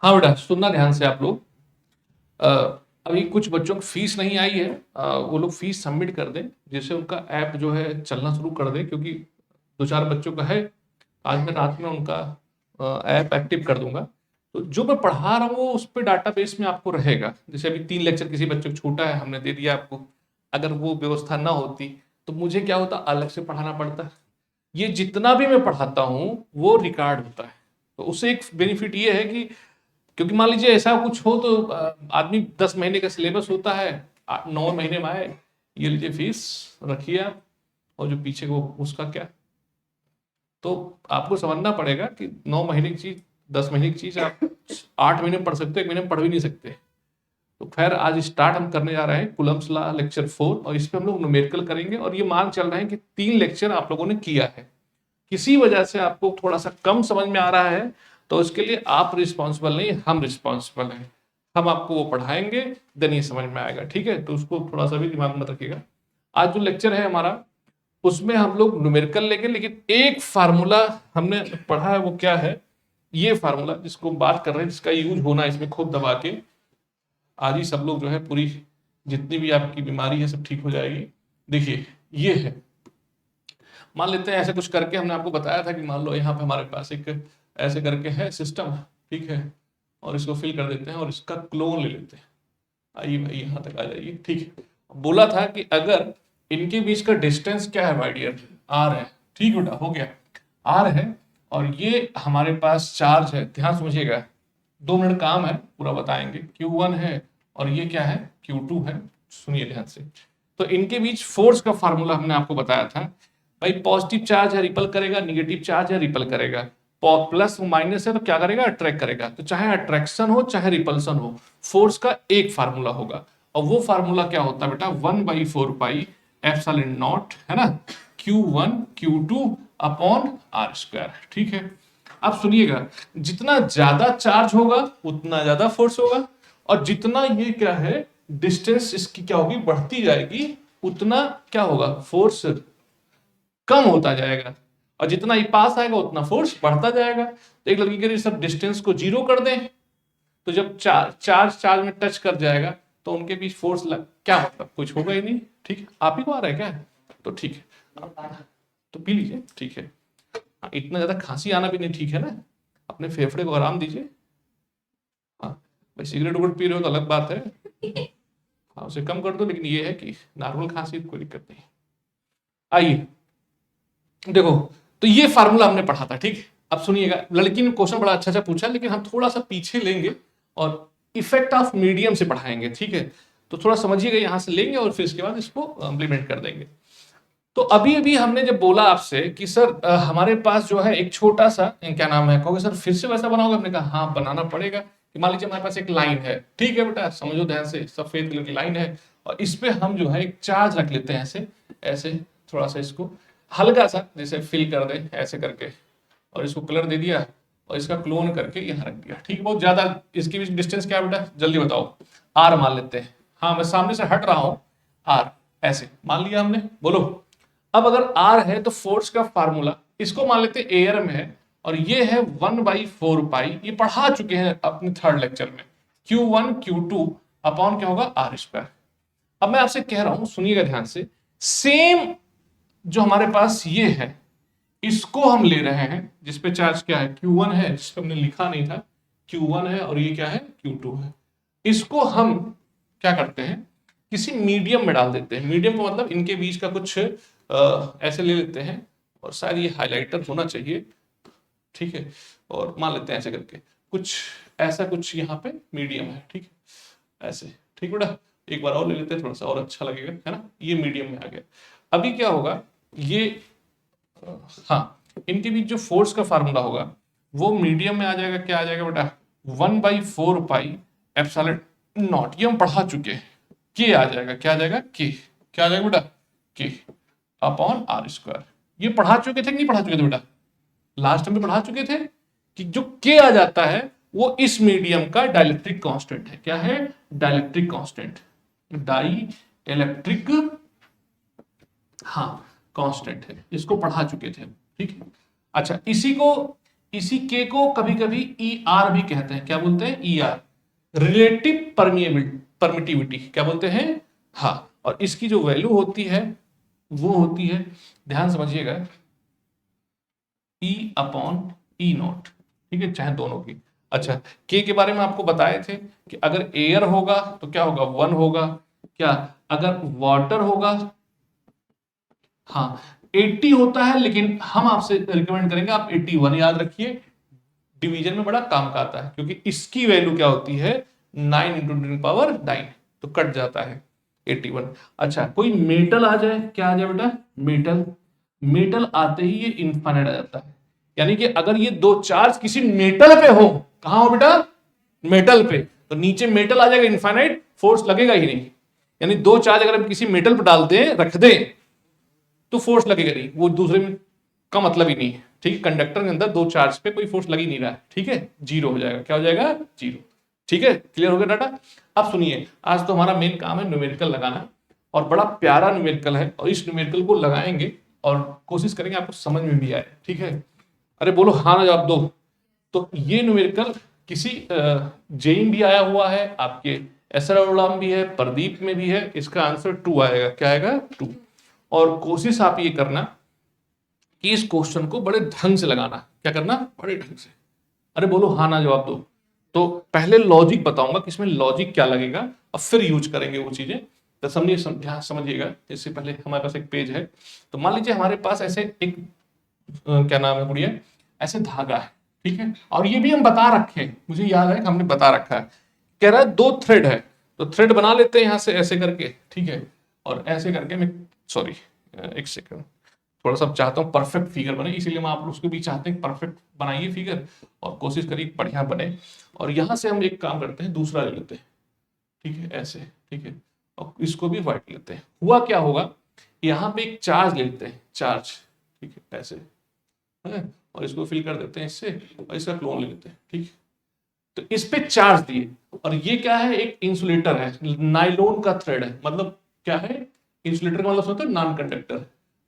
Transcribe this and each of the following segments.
हाँ बेटा, सुनना ध्यान से आप लोग। अ, अभी कुछ बच्चों की फीस नहीं आई है, वो लोग फीस सबमिट कर दें, जिससे उनका ऐप जो है चलना शुरू कर दें, क्योंकि दो चार बच्चों का है। आज मैं रात में उनका ऐप एक्टिव कर दूंगा। तो जो मैं पढ़ा रहा हूँ वो उस पर डाटाबेस में आपको रहेगा। जैसे अभी 3 लेक्चर किसी बच्चे को छूटा है, हमने दे दिया आपको। अगर वो व्यवस्था ना होती तो मुझे क्या होता, अलग से पढ़ाना पड़ता। ये जितना भी मैं पढ़ाता हूँ वो रिकॉर्ड होता है। तो उससे एक बेनिफिट ये है कि, क्योंकि मान लीजिए ऐसा कुछ हो तो आदमी 10 महीने का सिलेबस होता है, 9 महीने में आए, ये लीजिए फीस रखिए आप, और जो पीछे को उसका क्या। तो आपको समझना पड़ेगा कि 9 महीने की चीज, 10 महीने की चीज आप 8 महीने में पढ़ सकते हो, 1 महीने में पढ़ भी नहीं सकते। तो खैर, आज स्टार्ट हम करने जा रहे हैं कुलम्स लॉ लेक्चर 4, और इस पे हम लोग न्यूमेरिकल करेंगे। और ये मान चल रहे हैं कि 3 लेक्चर आप लोगों ने किया है, किसी वजह से आपको थोड़ा सा कम समझ में आ रहा है, तो उसके लिए आप रिस्पॉन्सिबल नहीं, हम रिस्पॉन्सिबल हैं। हम आपको वो पढ़ाएंगे, देन ये समझ में आएगा, ठीक है। तो उसको थोड़ा सा भी दिमाग में रखिएगा। आज जो लेक्चर है हमारा, उसमें हम लोग न्यूमेरिकल लेंगे, लेकिन एक फार्मूला हमने पढ़ा है, वो क्या है, ये फार्मूला जिसको बात कर रहे हैं, जिसका यूज होना है इसमें खूब दबा के। आज ही सब लोग जो है पूरी, जितनी भी आपकी बीमारी है सब ठीक हो जाएगी। देखिए, ये है, मान लेते हैं ऐसे कुछ करके, हमने आपको बताया था कि मान लो यहाँ पे हमारे पास एक ऐसे करके है सिस्टम, ठीक है, और इसको फिल कर देते हैं और इसका क्लोन ले लेते हैं। आइए भाई यहाँ तक आ जाइए, ठीक है। बोला था कि अगर इनके बीच का डिस्टेंस क्या है माय डियर, आर है, ठीक बेटा, हो गया, आर है, और ये हमारे पास चार्ज है। ध्यान समझिएगा, 2 मिनट काम है, पूरा बताएंगे। Q1 है और ये क्या है, Q2 है। सुनिए ध्यान से। तो इनके बीच फोर्स का फार्मूला हमने आपको बताया था भाई। पॉजिटिव चार्ज है रिपल करेगा, निगेटिव चार्ज है रिपल करेगा, प्लस माइनस है तो क्या करेगा, अट्रैक्ट करेगा। तो चाहे अट्रैक्शन हो चाहे रिपल्सन हो, फोर्स का एक फार्मूला होगा। और वो फार्मूला क्या होता है बेटा, 1/4 पाई एप्सिलॉन नॉट, है ना, Q1 Q2 upon are square, ठीक है। अब सुनिएगा, जितना ज्यादा चार्ज होगा उतना ज्यादा फोर्स होगा, और जितना ये क्या है, डिस्टेंस इसकी क्या होगी, बढ़ती जाएगी, उतना क्या होगा, फोर्स कम होता जाएगा। और जितना ही पास आएगा उतना फोर्स बढ़ता जाएगा। तो एक लड़की के लिए सब डिस्टेंस को 0 कर दें, तो जब चार्ज में टच कर जाएगा तो उनके बीच फोर्स क्या मतलब, कुछ होगा ही नहीं, ठीक है। आप ही को आ रहा है क्या, तो ठीक है, तो पी लीजिए, ठीक है। इतना ज्यादा खांसी आना भी नहीं ठीक है ना, अपने फेफड़े को आराम दीजिए। हाँ भाई, सिगरेट उगरेट पी रहे हो तो अलग बात है, हाँ उसे कम कर दो, लेकिन ये है कि नॉर्मल खांसी कोई दिक्कत नहीं। आइए देखो, तो ये फार्मूला हमने पढ़ा था, ठीक है। अब सुनिएगा, लड़की ने क्वेश्चन बड़ा अच्छा अच्छा पूछा, लेकिन हम थोड़ा सा पीछे लेंगे और इफेक्ट ऑफ मीडियम से पढ़ाएंगे, ठीक है। तो थोड़ा समझिएगा, यहां से लेंगे और फिर इसके बाद इसको इम्प्लीमेंट कर देंगे। तो अभी अभी हमने जब बोला आपसे कि सर हमारे पास जो है एक छोटा सा क्या नाम है, कहोगे सर फिर से वैसा बनाओगे, हमने कहा हाँ बनाना पड़ेगा। कि मान लीजिए हमारे पास एक लाइन है, ठीक है बेटा, समझो ध्यान से, सफेद कलर की लाइन है, और इस पे हम जो है एक चार्ज रख लेते हैं, ऐसे ऐसे, थोड़ा सा इसको हल्का सा जैसे फिल कर दे ऐसे करके, और इसको कलर दे दिया, और इसका क्लोन करके यहाँ रख दिया, ठीक है। बहुत ज्यादा इसकी बीच डिस्टेंस क्या है बेटा, जल्दी बताओ, आर मान लेते हैं। हाँ मैं सामने से हट रहा हूं, आर, ऐसे मान लिया हमने, बोलो। अब अगर आर है तो फोर्स का फार्मूला, इसको मान लेते हैं एयर में है, और ये है 1/4 पाई, ये पढ़ा चुके हैं अपने 3rd लेक्चर में, Q1 Q2 अपॉन क्या होगा, आर स्क्वायर। अब मैं आपसे कह रहा हूं, सुनिएगा ध्यान से, सेम जो हमारे पास ये है, इसको हम ले रहे हैं, जिसपे चार्ज क्या है, Q1 है, जिसपे हमने लिखा नहीं था, Q1 है, और ये क्या है, Q2 है। इसको हम क्या करते हैं, किसी मीडियम में डाल देते हैं। मीडियम का मतलब इनके बीच का कुछ ऐसे ले लेते हैं, और शायद ये हाइलाइटर होना चाहिए, ठीक है। और मान लेते हैं ऐसे करके कुछ, ऐसा कुछ यहाँ पे मीडियम है, ठीक है, ऐसे, ठीक बेटा। एक बार और ले लेते हैं, थोड़ा सा और अच्छा लगेगा, है ना, ये मीडियम में आ गया। अभी क्या होगा, ये हाँ, इनके बीच जो फोर्स का फार्मूला होगा वो मीडियम में आ जाएगा, क्या आ जाएगा बेटा, 1/4 पाई एप्सिलॉन नॉट, ये हम पढ़ा चुके हैं, के आ जाएगा, क्या आ जाएगा, के, क्या आ जाएगा बेटा, के अपॉन आर स्क्वायर। ये पढ़ा चुके थे कि नहीं पढ़ा चुके थे बेटा, लास्ट में पढ़ा चुके थे कि जो के आ जाता है वो इस मीडियम का डाइलेक्ट्रिक कांस्टेंट है। क्या है, डाइलेक्ट्रिक कांस्टेंट, डाई इलेक्ट्रिक, हाँ कांस्टेंट है, इसको पढ़ा चुके थे, ठीक है। अच्छा, इसी को इसी के को कभी कभी ई आर भी कहते हैं। क्या बोलते हैं? E R, relative permittivity. क्या बोलते हैं? हाँ। और इसकी जो वैल्यू होती है वो होती है, ध्यान समझिएगा, ई अपॉन ई नॉट। ठीक है, चाहे दोनों की। अच्छा, के के बारे में आपको बताए थे कि अगर एयर होगा तो क्या होगा? 1 होगा। क्या अगर वाटर होगा? हाँ, 80 होता है, लेकिन हम आपसे रिकमेंड करेंगे आप 81 याद रखिए, डिवीजन में बड़ा काम का आता है, क्योंकि इसकी वैल्यू क्या होती है? 9 इंटू 10⁹ तो कट जाता है 81। अच्छा, कोई मेटल आ जाए, क्या आ जाए बेटा? मेटल। मेटल आते ही ये इनफाइनाइट आ जाता है। यानी कि अगर ये दो चार्ज किसी मेटल पे हो, कहां हो बेटा? मेटल पे, तो नीचे मेटल आ जाएगा, इनफाइनाइट, फोर्स लगेगा ही नहीं। यानी दो चार्ज अगर हम किसी मेटल पर डाल दें, रख दें, तो फोर्स लगेगा नहीं, वो दूसरे में का मतलब ही नहीं है। ठीक है, कंडक्टर के अंदर दो चार्ज पे कोई फोर्स लग ही नहीं रहा है। ठीक है, जीरो हो जाएगा। क्या हो जाएगा? जीरो। ठीक है, क्लियर हो गया डाटा? अब सुनिए, आज तो हमारा मेन काम है न्यूमेरिकल लगाना, और बड़ा प्यारा न्यूमेरिकल है, और इस न्यूमेरिकल को लगाएंगे और कोशिश करेंगे आपको समझ में भी आए। ठीक है, अरे बोलो हाँ ना जवाब दो। तो ये न्यूमेरिकल किसी जेई भी आया हुआ है, आपके एसआर भी है, प्रदीप में भी है। इसका आंसर 2 आएगा। क्या आएगा? 2। और कोशिश आप ये करना कि इस क्वेश्चन को बड़े ढंग से लगाना। क्या करना? बड़े ढंग से। अरे बोलो हाँ ना जवाब दो। तो पहले लॉजिक बताऊंगा कि इसमें लॉजिक क्या लगेगा, और फिर यूज करेंगे वो चीजें। तो समझिएगा। इससे पहले हमारे पास एक पेज है, तो मान लीजिए हमारे पास ऐसे एक क्या नाम है गुड़िया, ऐसे धागा है। ठीक है, और ये भी हम बता रखे हैं, मुझे याद है कि हमने बता रखा है। कह रहा है 2 थ्रेड है, तो थ्रेड बना लेते हैं यहां से ऐसे करके। ठीक है, और ऐसे करके मैं, सॉरी एक सेकंड, थोड़ा सा चाहता हूँ परफेक्ट फिगर बने, इसीलिए मैं आप लोग उसको भी चाहते हैं परफेक्ट बनाइए फिगर, और कोशिश करिए बढ़िया बने। और यहां से हम एक काम करते हैं, दूसरा ले लेते हैं। ठीक है, ऐसे। ठीक है, और इसको भी व्हाइट लेते हैं। हुआ क्या होगा, यहाँ पे एक चार्ज लेते हैं, चार्ज। ठीक है, ऐसे है, और इसको फिल कर देते हैं इससे, और इसका क्लोन ले लेते हैं। ठीक है, तो इस पे चार्ज दिए, और ये क्या है? एक इंसुलेटर है, नाइलॉन का थ्रेड है। मतलब क्या है? इंसुलेटर का मतलब होता है नॉन कंडक्टर।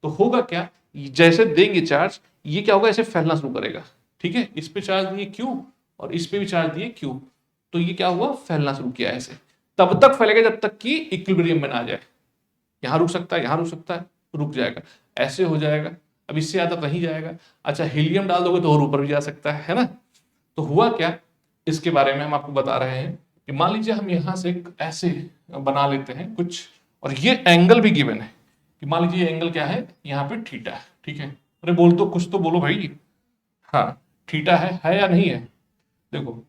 तो होगा क्या, जैसे देंगे चार्ज, ये क्या होगा? ऐसे फैलना शुरू करेगा। ठीक है, इस पे चार्ज दिए Q, और इस पे भी चार्ज दिए Q, तो ये क्या हुआ? फैलना शुरू किया ऐसे। तब तक फैलेगा जब तक कि इक्विलिब्रियम में ना आ जाए। यहां रुक सकता है, यहां रुक सकता है, रुक जाएगा, ऐसे हो जाएगा। अब इससे ज्यादा नहीं जाएगा। अच्छा, हीलियम डाल दोगे तो और ऊपर भी जा सकता है ना? तो हुआ क्या, इसके बारे में हम आपको बता रहे हैं कि मान लीजिए हम यहां से ऐसे बना लेते हैं कुछ, और ये एंगल भी गिवन है कि मान लीजिए एंगल क्या है? यहाँ पे थीटा है। ठीक है, अरे बोल तो, कुछ तो बोलो भाई। हाँ, थीटा है या नहीं है? देखो,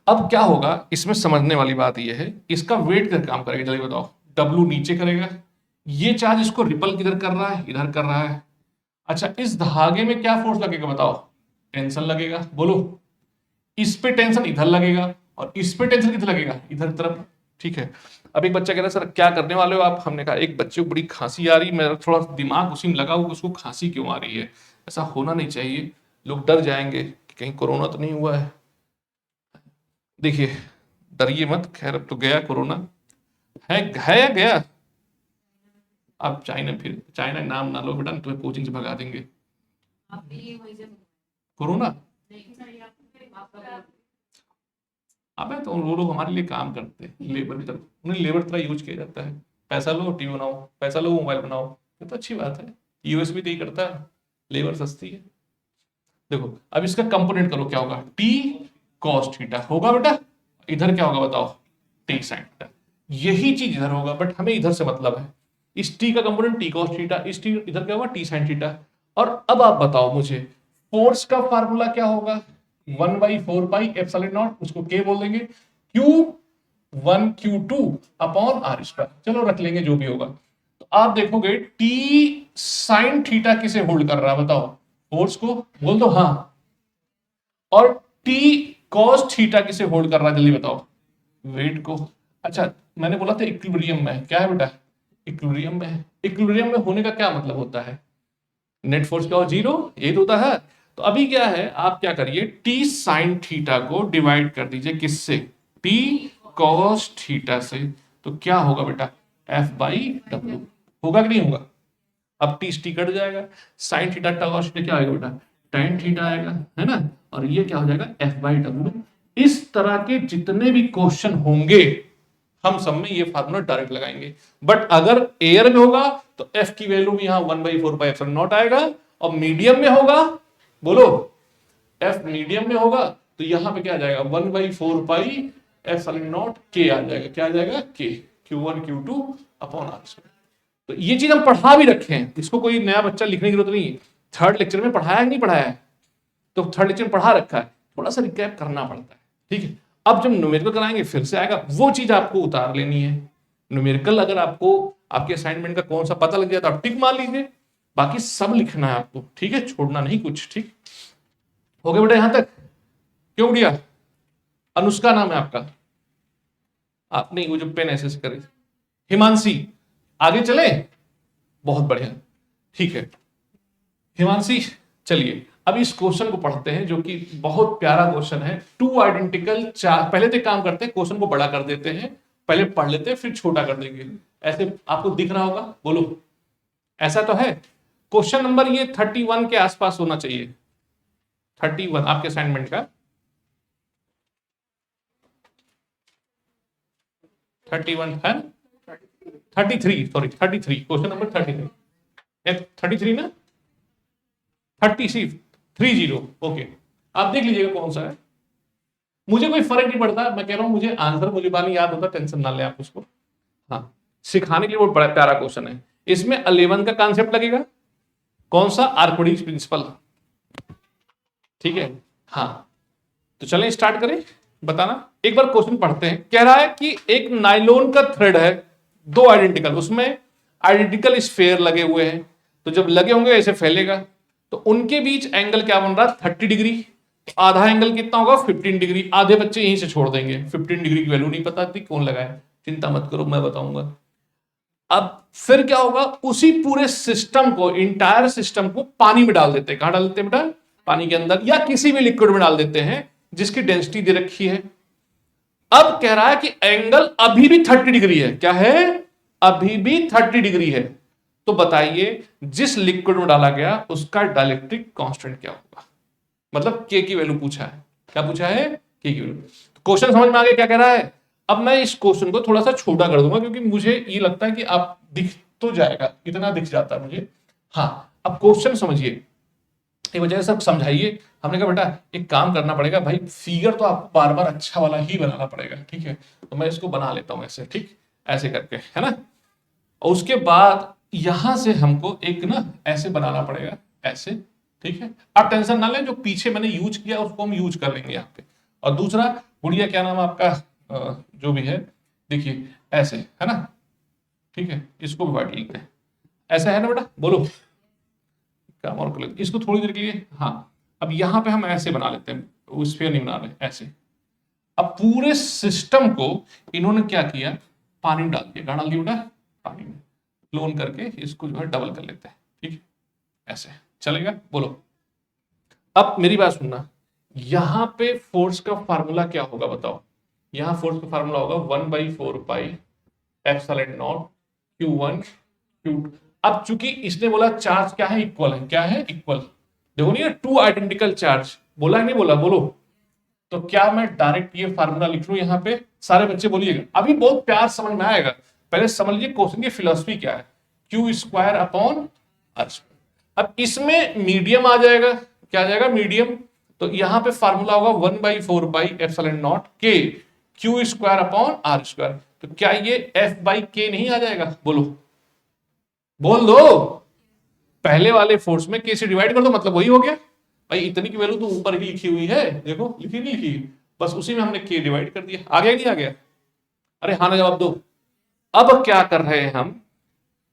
अब क्या होगा इसमें, समझने वाली बात यह है, इसका वेट किधर काम करेगा जल्दी बताओ? डब्ल्यू नीचे करेगा, ये चार्ज इसको रिपल किधर कर रहा है? इधर कर रहा है। अच्छा, इस धागे में क्या फोर्स लगेगा बताओ? टेंशन लगेगा। बोलो, इस पे टेंशन इधर लगेगा, और इस पे टेंशन किधर लगेगा? इधर तरफ। ठीक है, अब एक बच्चा कह रहा है सर क्या करने वाले हो आप? हमने कहा एक बच्चे को बड़ी खांसी आ रही, मेरा थोड़ा दिमाग उसी में लगा हुआ, उसको खांसी क्यों आ रही है। ऐसा होना नहीं चाहिए, लोग डर जाएंगे कि कहीं कोरोना तो नहीं हुआ है। देखिए, डरिए मत, खैर अब तो गया कोरोना। है या गया? आप चाइना, फिर चाइना नाम ना लो बेटा, तुम्हें कोचिंग से भगा देंगे। कोरोना, अबे तो वो लोग हमारे लिए काम करते हैं, लेबर की तरफ, उन्हें लेबर तरह यूज किया जाता है। पैसा लो टीवी बनाओ, पैसा लो मोबाइल बनाओ, ये तो अच्छी बात है। यूएस भी तो यही करता है, लेबर सस्ती है। देखो, अब इसका कंपोनेंट करो, क्या होगा? टी कॉस थीटा होगा बेटा, इधर क्या होगा बताओ? T sine theta. यही चीज इधर होगा, बट हमें इधर से मतलब है। इस टी का कंपोनेंट टी कॉस थीटा, इस टी इधर क्या होगा? T sine theta. और अब आप बताओ मुझे, फोर्स का फार्मूला क्या होगा? 1/4 पाई एप्सिलॉन नॉट, उसको के बोल देंगे, Q1 Q2 अपॉन R²। चलो रख लेंगे जो भी होगा। तो आप देखोगे टी साइन थीटा किसे होल्ड कर रहा है बताओ? फोर्स को, बोल दो हाँ। और टी कॉस थीटा किसे होल्ड कर रहा है जल्दी बताओ? वेट को। अच्छा, मैंने बोला था इक्विलिब्रियम में है, क्या है बेटा? इक्विलिब्रियम में है। इक्विलिब्रियम में होने का क्या मतलब होता है? नेट फोर्स क्या हो? जीरो, यही तो होता है। तो अभी क्या है, आप क्या करिए, टी साइन थीटा को डिवाइड कर दीजिए किससे? टी कॉस थीटा से। तो क्या होगा बेटा? F/W होगा कि नहीं होगा? अब टी कट जाएगा, साइन थीटा कॉस थीटा क्या आएगा बेटा? tan थीटा आएगा, है ना, और ये क्या हो जाएगा F/W। इस तरह के जितने भी क्वेश्चन होंगे हम सब में ये फार्मूला डायरेक्ट लगाएंगे। बट अगर एयर में होगा तो F की वैल्यू भी यहाँ 1/4πε0 आएगा, और मीडियम में होगा, बोलो F मीडियम में होगा तो यहां पे क्या आ जाएगा 1/4πε0 K आ जाएगा। क्या आ जाएगा K, Q1 Q2 upon R। तो ये चीज हम पढ़ा भी रखे हैं, इसको कोई नया बच्चा लिखने की जरूरत नहीं है। थर्ड लेक्चर में पढ़ाया नहीं पढ़ाया है, तो थर्ड लेक्चर में पढ़ा रखा है, थोड़ा सा रिकैप करना पड़ता है, ठीक है। अब जब न्यूमेरिकल कराएंगे फिर से आएगा, वो चीज आपको उतार लेनी है। न्यूमेरिकल अगर आपको आपके असाइनमेंट का कौन सा पता लग गया तो आप टिक मार लीजिए, बाकी सब लिखना है आपको, ठीक है, छोड़ना नहीं कुछ। ठीक हो गया बेटा यहां तक? क्यों उड़िया? अनुष्का नाम है आपका? आप नहीं, वो जो पेन ऐसे करे, हिमांशी। आगे चले, बहुत बढ़िया, ठीक है हिमांशी। चलिए अब इस क्वेश्चन को पढ़ते हैं, जो कि बहुत प्यारा क्वेश्चन है। टू आइडेंटिकल चार्ज, पहले तो काम करते हैं, क्वेश्चन को बड़ा कर देते हैं, पहले पढ़ लेते हैं फिर छोटा कर देंगे। ऐसे आपको दिख रहा होगा, बोलो ऐसा तो है। क्वेश्चन नंबर ये 31 के आसपास होना चाहिए, 31 आपके असाइनमेंट का। 31 है, 33 सॉरी 33, क्वेश्चन नंबर 33, 33 ना, 30 ओके। आप देख लीजिएगा कौन सा है, मुझे कोई फर्क नहीं पड़ता, मैं कह रहा हूं मुझे आंसर मुझे बानी याद होता, टेंशन ना ले आप उसको। हाँ, सिखाने के लिए बहुत बड़ा प्यारा क्वेश्चन है। इसमें 11 का कॉन्सेप्ट लगेगा, कौन सा? आर्किमिडीज प्रिंसिपल, ठीक है। हाँ तो चलें स्टार्ट करें, बताना। एक बार क्वेश्चन पढ़ते हैं। कह रहा है कि एक नायलॉन का थ्रेड है, दो आइडेंटिकल, उसमें आइडेंटिकल स्फेयर लगे हुए हैं, तो जब लगे होंगे ऐसे फैलेगा, तो उनके बीच एंगल क्या बन रहा है 30 डिग्री। आधा एंगल कितना होगा 15 डिग्री। आधे बच्चे यहीं से छोड़ देंगे, 15 डिग्री की वैल्यू नहीं पता थी कौन लगाए, चिंता मत करो मैं बताऊंगा। अब फिर क्या होगा, उसी पूरे सिस्टम को, इंटायर सिस्टम को पानी में डाल देते हैं। कहां डाल देते हैं बेटा? पानी के अंदर, या किसी भी लिक्विड में डाल देते हैं जिसकी डेंसिटी दे रखी है। अब कह रहा है कि एंगल अभी भी 30 डिग्री है। क्या है? अभी भी 30 डिग्री है। तो बताइए जिस लिक्विड में डाला गया उसका डाइलेक्ट्रिक कांस्टेंट क्या होगा? मतलब के की वैल्यू पूछा है। क्या पूछा है? के की वैल्यू। क्वेश्चन समझ में आ गया क्या कह रहा है? अब मैं इस क्वेश्चन को थोड़ा सा छोटा कर दूंगा, क्योंकि मुझे ये लगता है कि आप दिख तो जाएगा, इतना दिख जाता है मुझे। हाँ अब क्वेश्चन समझिए, एक वजह सब समझाइए। हमने कहा बेटा एक काम करना पड़ेगा भाई, फिगर तो आपको बार बार अच्छा वाला ही बनाना पड़ेगा, ठीक है। तो मैं इसको बना लेता हूं ऐसे, ठीक, ऐसे करके, है ना। और उसके बाद यहां से हमको एक ना ऐसे बनाना पड़ेगा, ऐसे, ठीक है। आप टेंशन ना लें, जो पीछे मैंने यूज किया उसको हम यूज कर लेंगे यहाँ पे। और दूसरा, गुड़िया क्या नाम है आपका, जो भी है, देखिए ऐसे, है ना, ठीक है। इसको भी वाइट लिखते हैं, ऐसा है ना बेटा, बोलो काम और कर लेते इसको थोड़ी देर के लिए। हाँ अब यहां पे हम ऐसे बना लेते हैं, उस स्फीयर नहीं बना रहे, ऐसे। अब पूरे सिस्टम को इन्होंने क्या किया, पानी में डाल दिया। कहां डाल दिया बेटा? पानी में। क्लोन करके इसको जो है डबल कर लेते हैं, ठीक है, ऐसे चलेगा, बोलो। अब मेरी बात सुनना, यहां पे फोर्स का फार्मूला क्या होगा बताओ? यहां फोर्स का फार्मूला होगा 1/4πε0 Q1 Q2। अब चूंकि इसने बोला चार्ज क्या है, इक्वल है। क्या है? इक्वल। देखो नहीं, टू आइडेंटिकल चार्ज बोला है, नहीं बोला? बोलो। तो क्या मैं डायरेक्ट ये फार्मूला लिख लूं यहां पे? सारे बच्चे बोलिएगा, अभी बहुत प्यार समझ में आएगा। पहले समझ लीजिए क्वेश्चन की फिलॉसफी क्या है। Q² upon R²। अब इसमें मीडियम आ जाएगा, क्या आ जाएगा? मीडियम। तो यहां पे फार्मूला होगा 1/4πε0 K Q² अपॉन R²। तो क्या ये F/K नहीं आ जाएगा? बोलो, बोल दो। पहले वाले फोर्स में K से डिवाइड कर दो, मतलब वही हो गया भाई। इतनी की वैल्यू तो ऊपर ही लिखी हुई है, देखो लिखी नहीं लिखी, बस उसी में हमने K डिवाइड कर दिया। आ गया नहीं आ गया? अरे हाँ ना जवाब दो। अब क्या कर रहे हैं हम,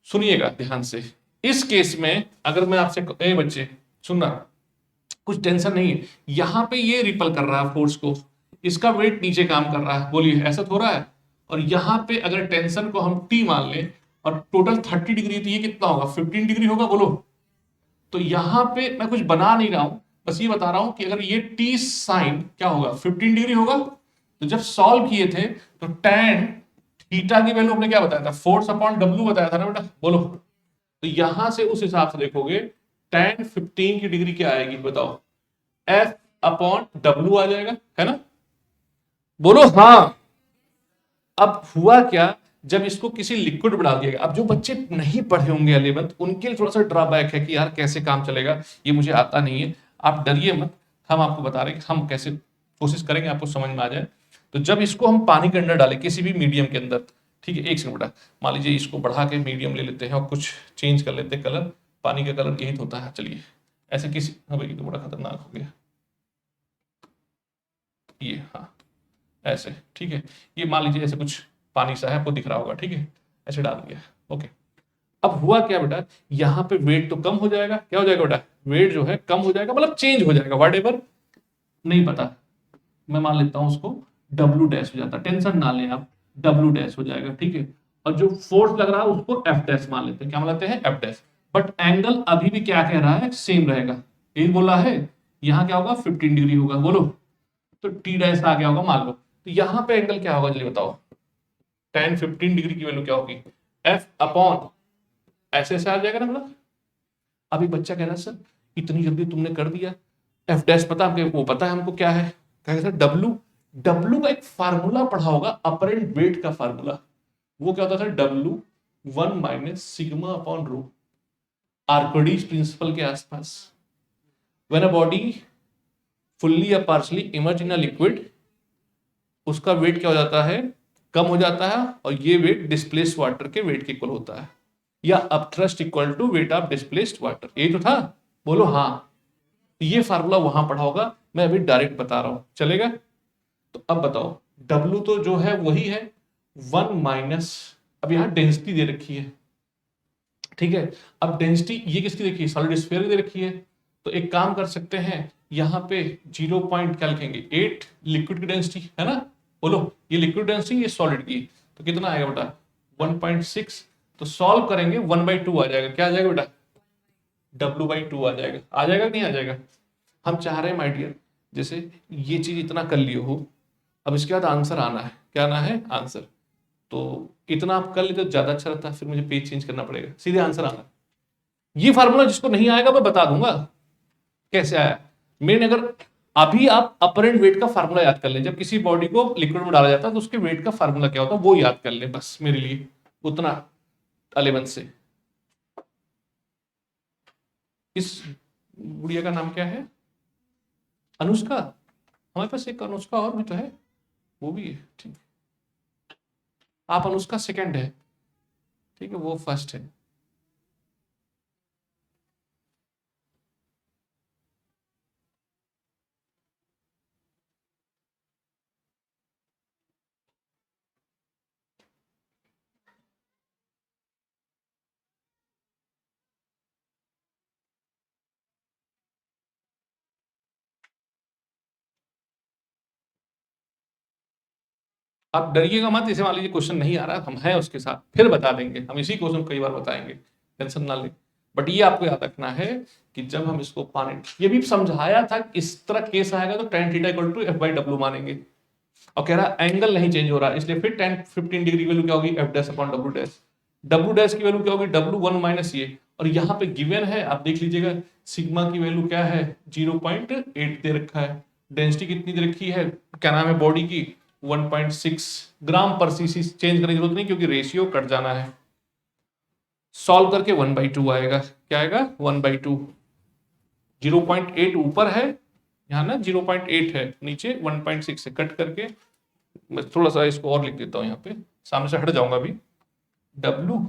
सुनिएगा ध्यान से। इस केस में अगर मैं आपसे, ए बच्चे सुनना, कुछ टेंशन नहीं है। यहां पे ये रिपल कर रहा है फोर्स को, इसका वेट नीचे काम कर रहा है, बोलिए ऐसा तो हो रहा है। और यहां पे अगर टेंशन को हम T मान लें और टोटल 30 डिग्री, तो ये कितना होगा? 15 डिग्री होगा, बोलो। तो यहां पे मैं कुछ बना नहीं रहा हूं, बस ये बता रहा हूं कि अगर ये T साइन क्या होगा 15 डिग्री होगा। तो जब सॉल्व किए थे तो tan थीटा की वैल्यू हमने क्या बताया था? फोर्स अपॉन W बताया था ना बेटा, बोलो। तो यहां से उस हिसाब से देखोगे tan 15 की डिग्री क्या आएगी बताओ? F अपॉन W आ जाएगा, है ना? बोलो हाँ। अब हुआ क्या, जब इसको किसी लिक्विड बढ़ा दिया गया, अब जो बच्चे नहीं पढ़े होंगे 11th उनके लिए थोड़ा सा ड्रॉबैक है कि यार कैसे काम चलेगा, ये मुझे आता नहीं है। आप डरिए मत, हम आपको बता रहे हैं कि हम कैसे कोशिश करेंगे आपको समझ में आ जाए। तो जब इसको हम पानी के अंदर डालें किसी भी मीडियम के अंदर, ठीक है, एक सेकंड बेटा, मान लीजिए इसको बढ़ा के मीडियम ले लेते हैं और कुछ चेंज कर लेते हैं कलर, पानी का कलर यही तो होता है, चलिए ऐसे किसी, हाँ भाई ये तो बड़ा खतरनाक हो गया ये, हाँ ऐसे, ठीक है, ये मान लीजिए ऐसे कुछ पानी सा है, आपको दिख रहा होगा, ठीक है, ऐसे डाल दिया, ओके। अब हुआ क्या बेटा, यहां पे वेट तो कम हो जाएगा, क्या हो जाएगा बेटा, वेट जो है कम हो जाएगा, मतलब चेंज हो जाएगा, वट एवर नहीं पता, मैं मान लेता हूं उसको डब्ल्यू डैश हो जाता, टेंशन ना लें आप, डब्ल्यू डैश हो जाएगा, ठीक है। और जो फोर्स लग रहा है उसको एफ डैश मान लेते हैं, क्या मान लेते हैं, एफ डैश। बट एंगल अभी भी क्या कह रहा है, सेम रहेगा, यही बोला है। यहां क्या होगा, 15 डिग्री होगा, बोलो। तो टी डैश आ गया होगा मान लो, तो यहां पे एंगल क्या होगा जल्दी बताओ, tan 15 डिग्री की वैल्यू क्या होगी, एफ अपॉन ऐसे ऐसे आ जाएगा ना मतलब। अभी बच्चा कह रहा है सर इतनी जल्दी तुमने कर दिया, एफ डैश पता हमको, वो पता है हमको क्या है, कहेगा सर डब्ल्यू, डब्ल्यू का एक फार्मूला पढ़ा होगा, अपरेंट वेट का फार्मूला, वो क्या होता था, W 1 - sigma upon rho, Archimedes principal के आसपास। व्हेन अ बॉडी फुल्ली या partially emerge in a liquid, उसका वेट क्या हो जाता है, कम हो जाता है, और ये वेट डिस्प्लेस्ड वाटर के वेट के इक्वल होता है, या upthrust equal to weight of displaced water, यही तो था, बोलो हाँ। तो ये फार्मूला वहां पढ़ा होगा, मैं अभी डायरेक्ट बता रहा हूं, चलेगा? तो अब बताओ, W तो जो है वही है 1 - अब यहां डेंसिटी दे रखी है, ठीक है। अब डेंसिटी ये किसकी देखिए, सॉलिड स्फीयर की दे रखी है, तो एक काम कर सकते हैं, यहां पे 0 पॉइंट क्या लिखेंगे, 8 लिक्विड की डेंसिटी है ना, बोलो ये लिक्विड डेंसिटी, ये सॉलिड की, तो कितना आएगा बेटा 1.6। तो सॉल्व करेंगे 1/2 आ जाएगा, क्या आ जाएगा बेटा, W/2 आ जाएगा, आ जाएगा कि नहीं आ जाएगा? हम चाह रहे हैं माय डियर, जैसे ये चीज इतना कर लियो हो, अब इसके बाद आंसर आना है, क्या आना है, आंसर। तो इतना आप कर लेते तो ज्यादा अच्छा रहता, फिर मुझे पेज चेंज करना पड़ेगा, सीधे आंसर आना। ये फार्मूला जिसको नहीं आएगा मैं बता दूंगा कैसे आया। मेन अगर अभी आप अपरेंट वेट का फार्मूला याद कर ले, जब किसी बॉडी को लिक्विड में डाला जाता है तो उसके वेट का फार्मूला क्या होता है वो याद कर ले, बस मेरे लिए उतना 11 से। इस गुड़िया का नाम क्या है, अनुष्का, हमारे पास एक अनुष्का और भी तो है, वो भी है, ठीक। आप अनुष्का सेकंड है, ठीक है, वो फर्स्ट है। आप डरिएगा मत, इसे मान लीजिए क्वेश्चन नहीं आ रहा, हम हैं उसके साथ, फिर बता देंगे, हम इसी क्वेश्चन कई बार बताएंगे, टेंशन ना ले। बट ये आपको याद रखना है कि जब हम इसको पाने, ये भी समझाया था, इस तरह केस आएगा तो tan theta equal to F/W मानेंगे, और कह रहा एंगल नहीं चेंज हो रहा, इसलिए फिर tan 15 डिग्री की वैल्यू क्या होगी, F dash upon W dash, W dash की वैल्यू क्या होगी, W1 - ये, और यहाँ पे गिवन है आप देख लीजिएगा, सिग्मा की वैल्यू क्या है 0.8 दे रखा है, डेंसिटी कितनी दे रखी है, क्या नाम है बॉडी की, 1.6 ग्राम पर सीसी, चेंज करने की जरूरत नहीं क्योंकि रेशियो कट जाना है। सॉल्व करके 1/2 आएगा, क्या आएगा 1/2, 0.8 ऊपर है, यहाँ ना 0.8 है, नीचे 1.6 से कट करके, मैं थोड़ा सा इसको और लिख देता हूँ, यहाँ पे सामने से हट जाऊंगा अभी, W1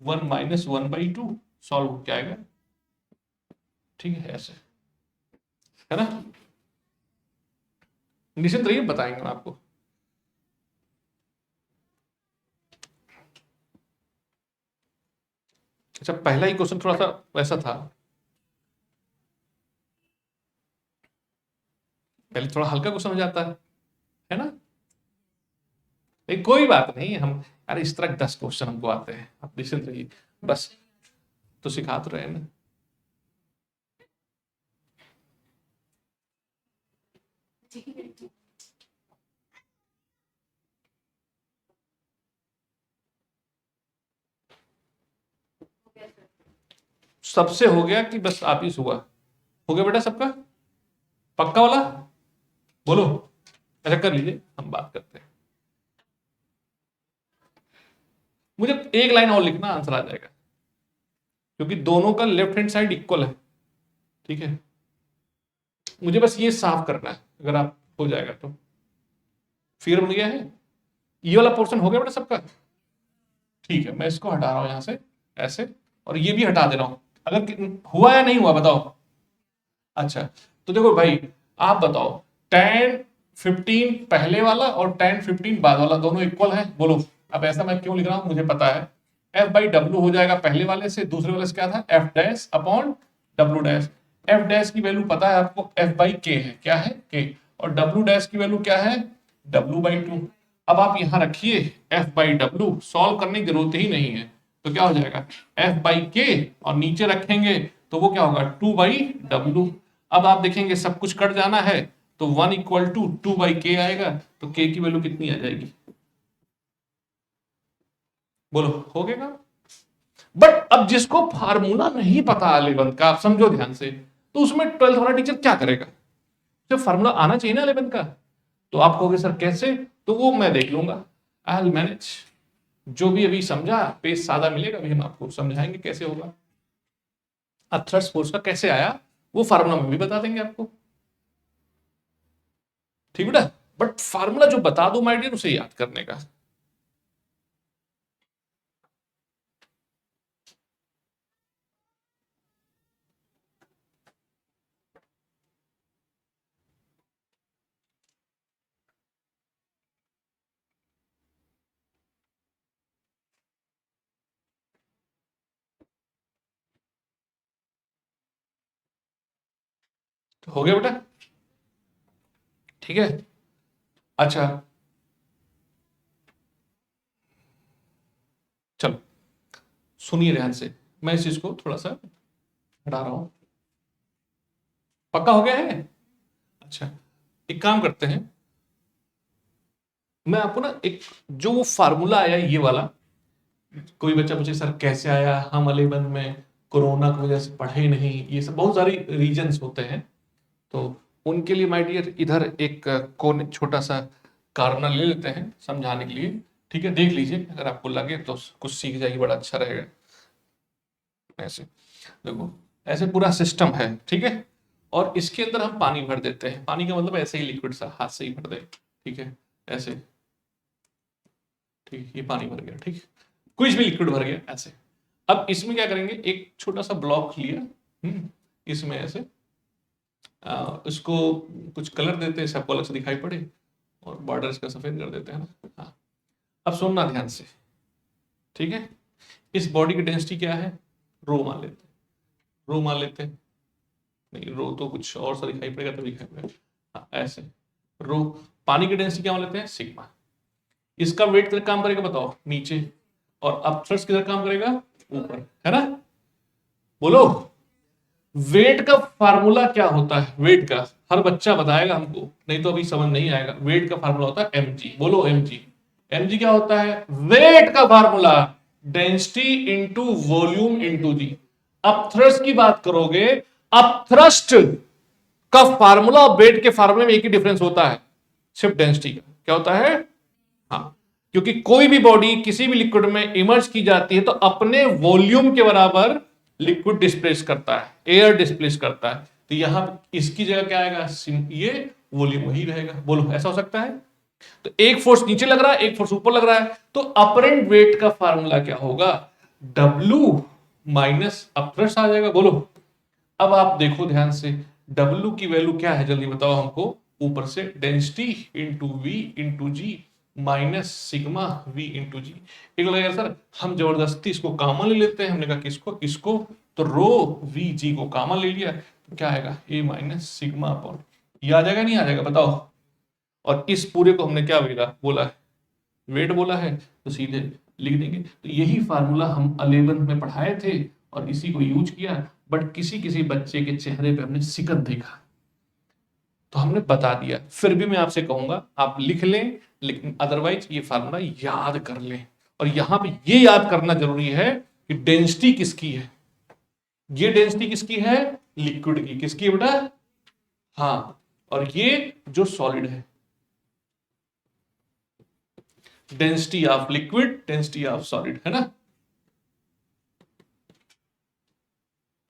- 1/2 सॉल्व क्या आएगा, ठीक है ऐसे, है ना, निश्चित रहिए बताएंगे हम आपको। अच्छा पहला ही क्वेश्चन थोड़ा सा वैसा था, पहले थोड़ा हल्का क्वेश्चन हो जाता है ना, नहीं कोई बात नहीं, हम अरे इस तरह 10 क्वेश्चन हमको आते हैं, आप निश्चिंत रहिए, बस तो सिखा तो रहे हैं ना। सबसे हो गया कि बस आप ही हुआ, हो गया बेटा सबका पक्का वाला, बोलो ऐसा कर लीजिए, हम बात करते हैं। मुझे एक लाइन और लिखना, आंसर आ जाएगा, क्योंकि दोनों का लेफ्ट हैंड साइड इक्वल है, ठीक है। मुझे बस ये साफ करना है, अगर आप हो जाएगा तो। फिर बन गया है, ये वाला पोर्शन हो गया बेटा सबका, ठीक है। मैं इसको हटा रहा हूं यहां से ऐसे, और ये भी हटा दे रहा हूं। अगर हुआ या नहीं हुआ बताओ। अच्छा, तो देखो भाई, आप बताओ, tan 15 पहले वाला और tan 15 बाद वाला दोनों इक्वल है, बोलो। अब ऐसा मैं क्यों लिख रहा हूं, मुझे पता है, f बाई डब्ल्यू हो जाएगा पहले वाले से, दूसरे वाले से क्या था, f dash upon W dash. f dash की वैल्यू पता है आपको, f बाई के है, क्या है k, और w डैश की वैल्यू क्या है, w बाई 2। अब आप यहां रखिए f बाई डब्ल्यू, सॉल्व करने की जरूरत ही नहीं है, तो क्या हो जाएगा f बाई के, और नीचे रखेंगे तो वो क्या होगा 2 बाई डब्ल्यू। अब आप देखेंगे सब कुछ कट जाना है, तो 1 इक्वल टू 2 बाई के आएगा, तो k की वैल्यू कितनी आ जाएगी, बोलो हो गया ना। बट अब जिसको फार्मूला नहीं पता 11 का, आप समझो ध्यान से, तो उसमें 12th वाला टीचर क्या करेगा, जो फार्मूला आना चाहिए ना 11 का, तो आप कहोगे सर कैसे, तो वो मैं देख लूंगा, आई विल मैनेज। जो भी अभी समझा पेज सादा मिलेगा, अभी हम आपको समझाएंगे कैसे होगा। अब थ्रस्ट फोर्स का कैसे आया वो फार्मूला में भी बता देंगे आपको, ठीक बेटा। बट फार्मूला जो बता दो माय डियर, उसे याद करने का। तो हो गया बेटा, ठीक है। अच्छा चलो सुनिए ध्यान से, मैं इस चीज को थोड़ा सा हटा रहा हूं, पक्का हो गया है। अच्छा, एक काम करते हैं, मैं आपको ना एक, जो वो फार्मूला आया ये वाला, कोई बच्चा पूछे सर कैसे आया, हम 11 में कोरोना की वजह से पढ़े नहीं, ये सब बहुत सारी रीजंस होते हैं, तो उनके लिए माय डियर इधर एक कोने छोटा सा कारण ले लेते हैं समझाने के लिए, ठीक है। देख लीजिए, अगर आपको लगे तो कुछ सीख जाएगी, बड़ा अच्छा रहेगा। ऐसे देखो, ऐसे पूरा सिस्टम है, ठीक है, और इसके अंदर हम पानी भर देते हैं, पानी का मतलब ऐसे ही लिक्विड सा, हाथ से ही भर दे, ठीक है, ऐसे, ठीक, ये पानी भर गया, ठीक, कुछ भी लिक्विड भर गया ऐसे। अब इसमें क्या करेंगे, एक छोटा सा ब्लॉक लिया, इसमें ऐसे इसको कुछ कलर देते हैं, सबको अलग से दिखाई पड़े, और बॉर्डर इसका सफेद कर देते हैं ना। हाँ, अब सुनना ध्यान से, ठीक है। इस बॉडी की डेंसिटी क्या है, रो मान लेते हैं, रो मान लेते हैं, नहीं रो तो कुछ और सा दिखाई पड़ेगा, तो दिखाई पड़ेगा, हाँ ऐसे, रो। पानी की डेंसिटी क्या मान लेते हैं, सिग्मा। इसका वेट किधर काम करेगा बताओ, नीचे, और अब थ्रस्ट किधर काम करेगा, ऊपर, है ना, बोलो। वेट का फार्मूला क्या होता है, वेट का हर बच्चा बताएगा हमको, नहीं तो अभी समझ नहीं आएगा। वेट का फार्मूला होता है mg, बोलो mg। mg क्या होता है, वेट का formula density into volume into G. अब थ्रस्ट की बात करोगे, अब थ्रस्ट का फार्मूला और वेट के फार्मूले में एक ही डिफरेंस होता है, सिर्फ डेंसिटी का। क्या होता है, हाँ, क्योंकि कोई भी बॉडी किसी भी लिक्विड में इमर्ज की जाती है तो अपने वॉल्यूम के बराबर लिक्विड डिस्प्लेस करता है, एयर डिस्प्लेस करता है, तो यहां इसकी जगह क्या आएगा, ये वॉल्यूम वही रहेगा, बोलो ऐसा हो सकता है। तो एक फोर्स नीचे लग रहा है, एक फोर्स ऊपर लग रहा है, तो अपरेंट वेट का फार्मूला क्या होगा, W माइनस अपथ्रस्ट आ जाएगा, बोलो। अब आप देखो ध्यान से, W की वैल्यू क्या है जल्दी बताओ हमको, ऊपर से density into V into G minus sigma V into G. एक लगेगा सर हम जबरदस्ती इसको कॉमन ले लेते हैं, हमने कहा किसको, इसको, तो रो वी जी को कॉमन ले लिया, तो क्या आएगा ए माइनस सिग्मा अपॉन, ये आ जाएगा नहीं आ जाएगा बताओ। और इस पूरे को हमने क्या बोला है, वेट बोला है, तो सीधे लिख देंगे। तो यही फार्मूला हम 11 में पढ़ाए थे और इसी को यूज किया, बट किसी किसी बच्चे के चेहरे पे हमने सिकत देखा तो हमने बता दिया। फिर भी मैं आपसे कहूंगा आप लिख लें, लेकिन अदरवाइज ये फार्मूला याद कर लें, और यहां पे ये याद करना जरूरी है कि डेंसिटी किसकी है, ये डेंसिटी किसकी है? लिक्विड की। किसकी है बेटा? हाँ, और ये जो सॉलिड है, density of liquid, density of solid, है ना,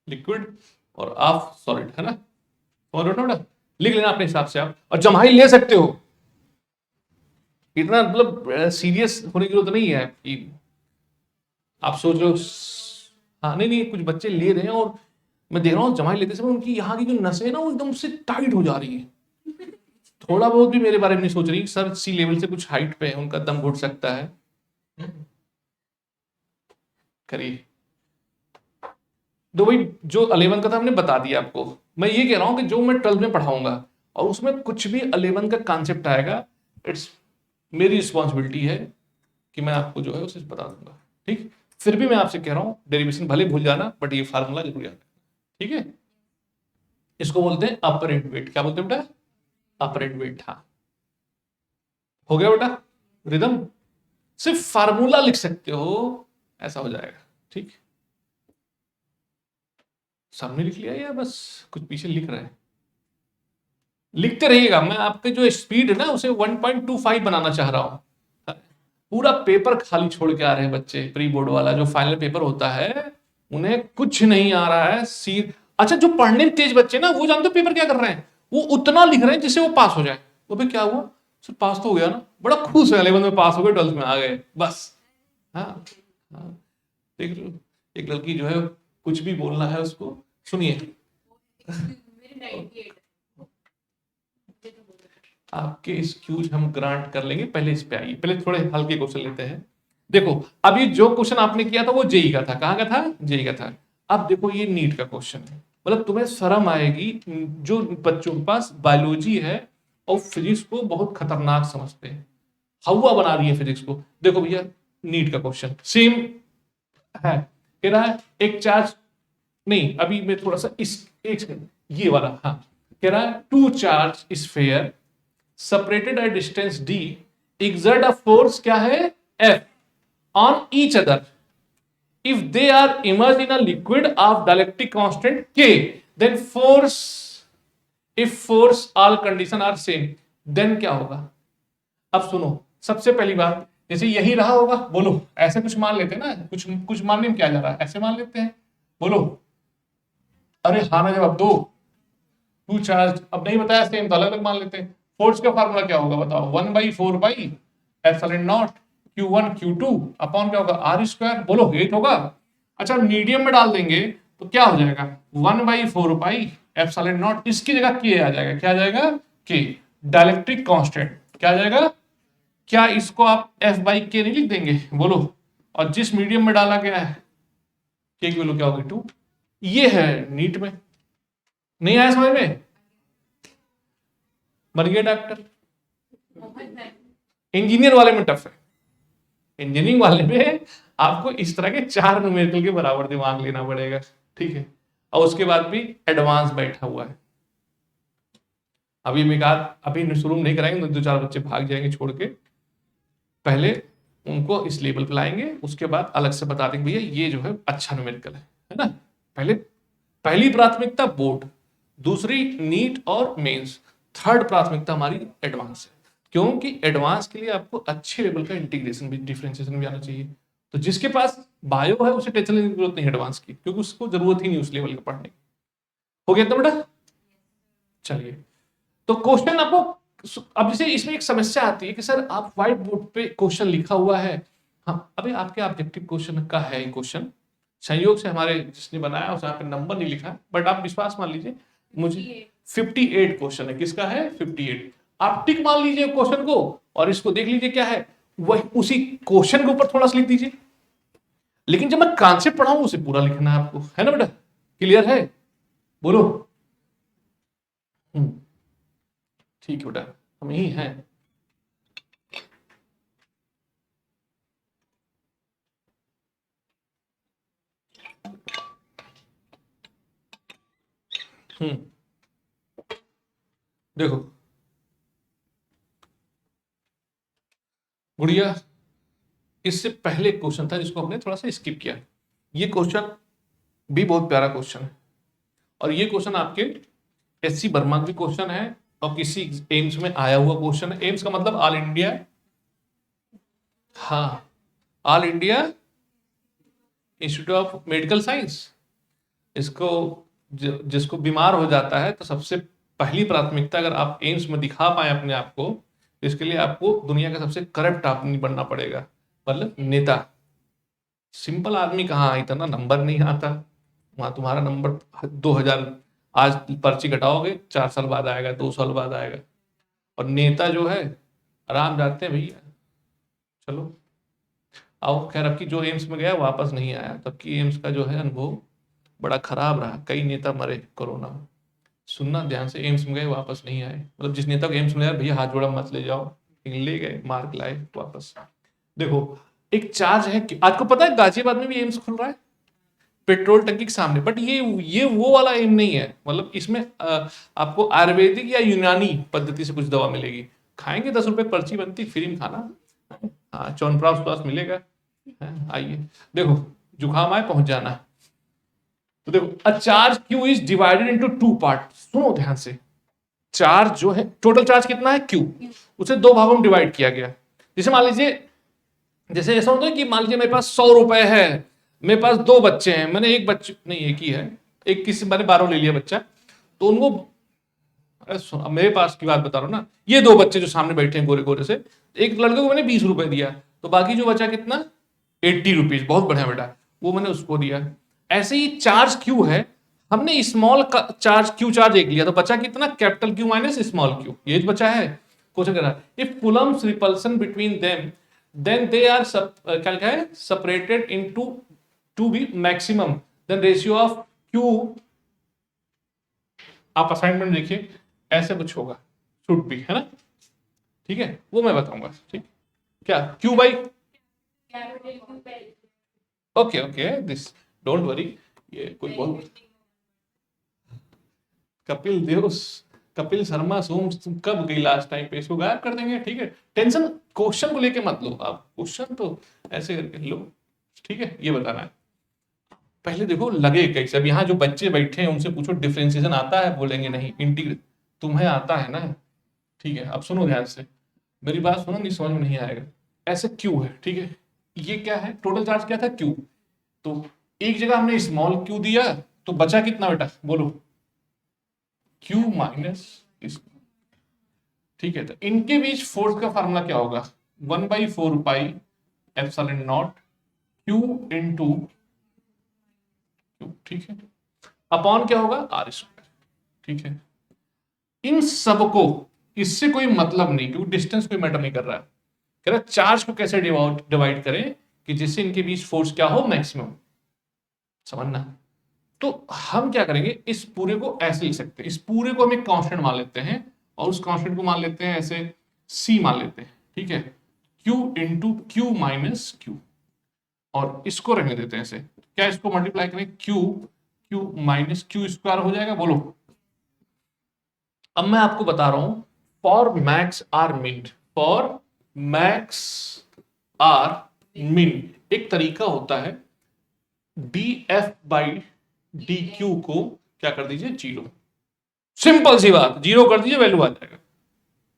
लिक्विड और ऑफ सॉलिड, है ना। और बेटा लिख लेना अपने हिसाब से आप, और जमाई ले सकते हो, इतना मतलब सीरियस होने की जरूरत नहीं है कि आप सोच रहे हो। हाँ, नहीं नहीं, कुछ बच्चे ले रहे हैं और मैं देख रहा हूँ जमाई लेते समय उनकी यहाँ की जो नसें है ना वो एकदम से टाइट हो जा रही है। थोड़ा बहुत भी मेरे बारे में नहीं सोच रही, सर सी लेवल से कुछ हाइट पे है, उनका दम घुट सकता है। करिए। तो भाई जो 11 का था हमने बता दिया आपको। मैं ये कह रहा हूँ कि जो मैं 12 में पढ़ाऊंगा और उसमें कुछ भी 11 का कॉन्सेप्ट आएगा, इट्स मेरी रिस्पॉन्सिबिलिटी है कि मैं आपको जो है उसे बता दूंगा। ठीक, फिर भी मैं आपसे कह रहा हूँ डेरिवेशन भले भूल जाना, बट ये फार्मूला जरूर याद रखना। ठीक है, इसको बोलते हैं अपरेंट वेट। क्या बोलते हैं बेटा? Apparent wait. हाँ, हो गया बेटा। रिदम सिर्फ फार्मूला लिख सकते हो, ऐसा हो जाएगा। ठीक, सामने लिख लिया या बस कुछ पीछे लिख रहे हैं? लिखते रहिएगा। मैं आपके जो स्पीड है ना उसे 1.25 बनाना चाह रहा हूं। पूरा पेपर खाली छोड़ के आ रहे हैं बच्चे, प्री बोर्ड वाला जो फाइनल पेपर होता है उन्हें कुछ नहीं आ रहा है। सी अच्छा, जो पढ़ने में तेज बच्चे ना वो जानते हो पेपर क्या कर रहे हैं? वो उतना लिख रहे हैं जिससे वो पास हो जाए। तो भाई क्या हुआ सर, पास तो हो गया ना, बड़ा खुश है, 11 में पास हो गए, 12 में आ गए बस। हाँ, हाँ, देख लो, एक लड़की जो है कुछ भी बोलना है उसको, सुनिए। आपके एक्सक्यूज हम ग्रांट कर लेंगे, पहले इस पे आइए, पहले थोड़े हल्के क्वेश्चन लेते हैं। देखो अभी जो क्वेश्चन आपने किया था वो जेई का था। कहां का था? जेई का था। अब देखो ये नीट का क्वेश्चन है, मतलब तुम्हें शर्म आएगी जो बच्चों के पास बायोलॉजी है और फिजिक्स को बहुत खतरनाक समझते हैं, हवा बना रही है फिजिक्स को। देखो भैया नीट का क्वेश्चन सेम है, कह रहा है एक चार्ज, नहीं अभी मैं थोड़ा सा इस एक सेकंड, ये वाला, हाँ, कह रहा है two charge sphere separated at distance d exert a force क्या है? F on each other if they are immersed in a liquid of dielectric constant K, then force, if force all condition are same, then क्या होगा? अब सुनो, सबसे पहली बात, जैसे यही रहा होगा, बोलो ऐसे कुछ मान लेते हैं ना, कुछ कुछ मानने में क्या जा रहा है, ऐसे मान लेते हैं, बोलो। अरे हाँ ना जवाब दो। टू चार्ज, अब नहीं बताया सेम तो अलग अलग मान लेते हैं। फोर्स का फार्मूला क्या होगा बताओ? 1/4 Q1 Q2 अपॉन क्या होगा? R square. बोलो 8 होगा। अच्छा मीडियम में डाल देंगे तो क्या हो जाएगा? 1/4 इसकी जगह के आ जाएगा। क्या आ जाएगा? के। डायलेक्ट्रिक कांस्टेंट क्या आ जाएगा? क्या इसको आप F/K नहीं लिख देंगे? बोलो। और जिस मीडियम में डाला गया है के की वैल्यू क्या होगी? 2। ये है नीट में, नहीं आया समझ में? बन गया डॉक्टर। इंजीनियर वाले में टफ है, इंजीनियरिंग वाले में आपको इस तरह के 4 न्यूमेरिकल के बराबर दिमाग लेना पड़ेगा। ठीक है, और उसके बाद भी एडवांस बैठा हुआ है। अभी मैं कहा अभी शुरू नहीं कराएंगे, 2-4 बच्चे भाग जाएंगे छोड़ के, पहले उनको इस लेवल पे लाएंगे, उसके बाद अलग से बता देंगे भैया ये जो है अच्छा न्यूमेरिकल है ना। पहले पहली प्राथमिकता बोर्ड, दूसरी नीट और मेंस, थर्ड प्राथमिकता हमारी एडवांस है, क्योंकि एडवांस के लिए आपको अच्छे लेवल का इंटीग्रेशन भी, डिफरेंशिएशन भी आना चाहिए। तो जिसके पास बायो है उसे टेंशन लेने की जरूरत नहीं एडवांस की, क्योंकि उसको जरूरत ही नहीं उस लेवल का पढ़ने की। हो गया तो बेटा, चलिए। तो क्वेश्चन आपको, अब जैसे इसमें एक समस्या आती है कि सर आप व्हाइट बोर्ड पे क्वेश्चन लिखा हुआ है, हाँ अभी आपके ऑब्जेक्टिव क्वेश्चन का है ये क्वेश्चन, संयोग से हमारे जिसने बनाया उस पे नंबर नहीं लिखा, बट आप विश्वास मान लीजिए मुझे 58 क्वेश्चन है। किसका है? 58। आप टिक मान लीजिए क्वेश्चन को और इसको देख लीजिए क्या है, वही उसी क्वेश्चन के ऊपर थोड़ा सा लिख दीजिए। लेकिन जब मैं कॉन्सेप्ट पढ़ाऊं उसे पूरा लिखना है आपको, है ना बेटा? क्लियर है? बोलो। ठीक है बेटा, हम यही हैं। देखो गुड़िया, इससे पहले क्वेश्चन था जिसको हमने थोड़ा सा स्किप किया। ये क्वेश्चन भी बहुत प्यारा क्वेश्चन है, और ये क्वेश्चन आपके एससी वर्मा भी क्वेश्चन है और किसी एम्स में आया हुआ क्वेश्चन है। एम्स का मतलब ऑल इंडिया, हाँ, all India institute of medical science. इसको जिसको बीमार हो जाता है तो सबसे पहली प्राथमिकता, अगर आप एम्स में दिखा पाए अपने आप को, इसके लिए आपको दुनिया का सबसे करप्ट आदमी बनना पड़ेगा, मतलब नेता। सिंपल आदमी कहाँ, इतना नंबर नहीं आता वहां, तुम्हारा नंबर 2000 आज पर्ची कटाओगे 4 साल बाद आएगा, 2 साल बाद आएगा। और नेता जो है आराम जाते हैं भैया, चलो आओ। खैर अब की जो एम्स में गया वापस नहीं आया, तब की एम्स का जो है अनुभव बड़ा खराब रहा, कई नेता मरे कोरोना में। सुनना ध्यान से, एम्स में गए वापस नहीं आए, मतलब जिस नेता को एम्स में गया भैया हाथ जोड़ा मत ले जाओ, ले गए मार्क लाए वापस। देखो एक चार्ज है कि आपको पता है गाजियाबाद में भी एम्स खुल रहा है पेट्रोल टंकी के सामने, बट ये वो वाला एम नहीं है, मतलब इसमें आपको आयुर्वेदिक या यूनानी पद्धति से कुछ दवा मिलेगी, खाएंगे 10 रुपए पर्ची बनती, फ्री में खाना, हाँ च्यवनप्राश स्वास्थ्य मिलेगा। आइए देखो, जुकाम आए पहुंच जाना। तो देखो a charge Q is divided into 2 part, सुनो ध्यान से। चार्ज जो है, टोटल चार्ज कितना है क्यू, उसे 2 भागों में डिवाइड किया गया। जैसे मान लीजिए, जैसे ऐसा होता है कि मान लीजिए मेरे पास 100 रुपए है, मेरे पास 2 बच्चे हैं, मैंने एक बच्चे नहीं एक ही है, एक किसी मैंने 12 ले लिया बच्चा, तो उनको अब मेरे पास की बात बता रहा हूँ ना, ये 2 बच्चे जो सामने बैठे हैं गोरे गोरे से, एक लड़के को मैंने 20 रुपए दिया, तो बाकी जो बचा कितना, 80 रुपीज, बहुत बढ़िया बेटा, वो मैंने उसको दिया। ऐसे ही चार्ज क्यू है, हमने स्मॉल चार्ज क्यू चार्ज एक लिया, तो बचा कितना, capital Q minus small q, ये जो बचा है। क्वेश्चन कह रहा है if Coulomb's repulsion between them then they are क्या लिखा है, separated into to be maximum, then ratio of q, आप असाइनमेंट देखिए ऐसे कुछ होगा, शुड बी, है ना, ठीक है, वो मैं बताऊंगा, ठीक, क्या Q by, okay okay this, don't worry, ये कोई बहुत कपिल देव, कपिल शर्मा सोम तुम कब गई लास्ट टाइम पे, इसको गायब कर देंगे, ठीक है, टेंशन क्वेश्चन को लेके मत लो आप, क्वेश्चन तो ऐसे करके लो, ठीक है, ये बताना है। पहले देखो लगे कैसे, अब यहाँ जो बच्चे बैठे हैं उनसे पूछो डिफरेंशिएशन आता है, बोलेंगे नहीं, इंटीग्रेट तुम्हें आता है ना, ठीक है। अब सुनो ध्यान से, मेरी बात सुनो, नहीं समझ में नहीं आएगा। ऐसे क्यू है, ठीक है, ये क्या है, टोटल चार्ज क्या था क्यू, तो एक जगह हमने स्मॉल क्यू दिया, तो बचा कितना बेटा बोलो, क्यू माइनस, ठीक है। तो इनके बीच फोर्स का फार्मूला क्या होगा, 1/4 pi epsilon not Q into Q, ठीक है, अपॉन क्या होगा आर स्क्वायर, ठीक है। इन सबको, इससे कोई मतलब नहीं क्योंकि डिस्टेंस कोई मैटर नहीं कर रहा है, कह रहा चार्ज को कैसे डिवाइड करें कि जिससे इनके बीच फोर्स क्या हो, मैक्सिमम, समझना। तो हम क्या करेंगे, इस पूरे को ऐसे लिख सकते हैं, इस पूरे को हम एक कांस्टेंट मान लेते हैं, और उस कांस्टेंट को मान लेते हैं ऐसे c मान लेते हैं, ठीक है, q into Q minus Q, और इसको रहने देते हैं ऐसे, क्या इसको मल्टीप्लाई करें, क्यू माइनस क्यू स्क्वायर हो जाएगा, बोलो। अब मैं आपको बता रहा हूं, फॉर मैक्स आर मिन, फॉर मैक्स आर मिन एक तरीका होता है, df/dq को क्या कर दीजिए, 0, सिंपल सी बात, 0 कर दीजिए वैल्यू आ जाएगा,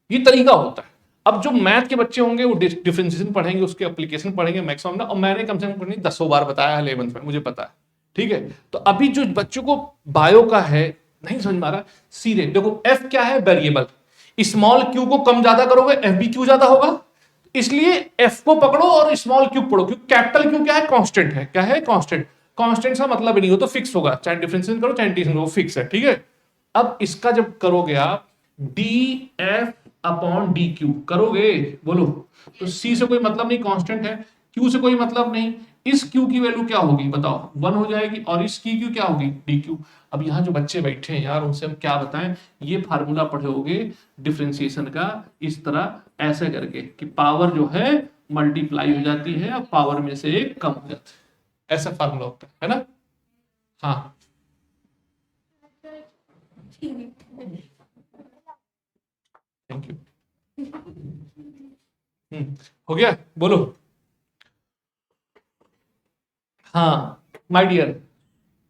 ये तरीका होता है। अब जो मैथ के बच्चे होंगे वो डिफरेंशिएशन पढ़ेंगे, उसके एप्लीकेशन पढ़ेंगे मैक्सिमम ना, और मैंने कम से कम 10 बार बताया 11th में, मुझे पता है, ठीक है। तो अभी जो बच्चों को बायो का है नहीं समझ में आ रहा, सीधे देखो एफ क्या है, वेरिएबल, स्मॉल क्यू को कम ज्यादा करोगे एफ भी क्यू ज्यादा होगा, इसलिए एफ को पकड़ो और स्मॉल क्यू पढ़ो, क्योंकि कैपिटल क्यू क्या है, कांस्टेंट है, क्या है, कांस्टेंट, कांस्टेंट का मतलब ही नहीं हो तो फिक्स होगा, चाहे डिफरेंशिएशन करो चाहे इंटीग्रेशन करो, फिक्स है, ठीक है। अब इसका जब करोगे आप D F upon D Q करोगे, बोलो, तो सी से कोई मतलब नहीं, कांस्टेंट है, क्यू से कोई मतलब नहीं, इस क्यू की वैल्यू क्या होगी बताओ, 1 हो जाएगी, और इस की क्यू क्या होगी, डी क्यू। अब यहाँ जो बच्चे बैठे हैं यार उनसे हम क्या बताएं, ये फार्मूला पढ़ोगे डिफरेंशिएशन का इस तरह ऐसे करके कि पावर जो है मल्टीप्लाई हो जाती है और पावर में से एक कम हो जाता है, ऐसा फार्मूला होता है ना, हाँ। Thank you. हो गया, बोलो। हाँ माय डियर,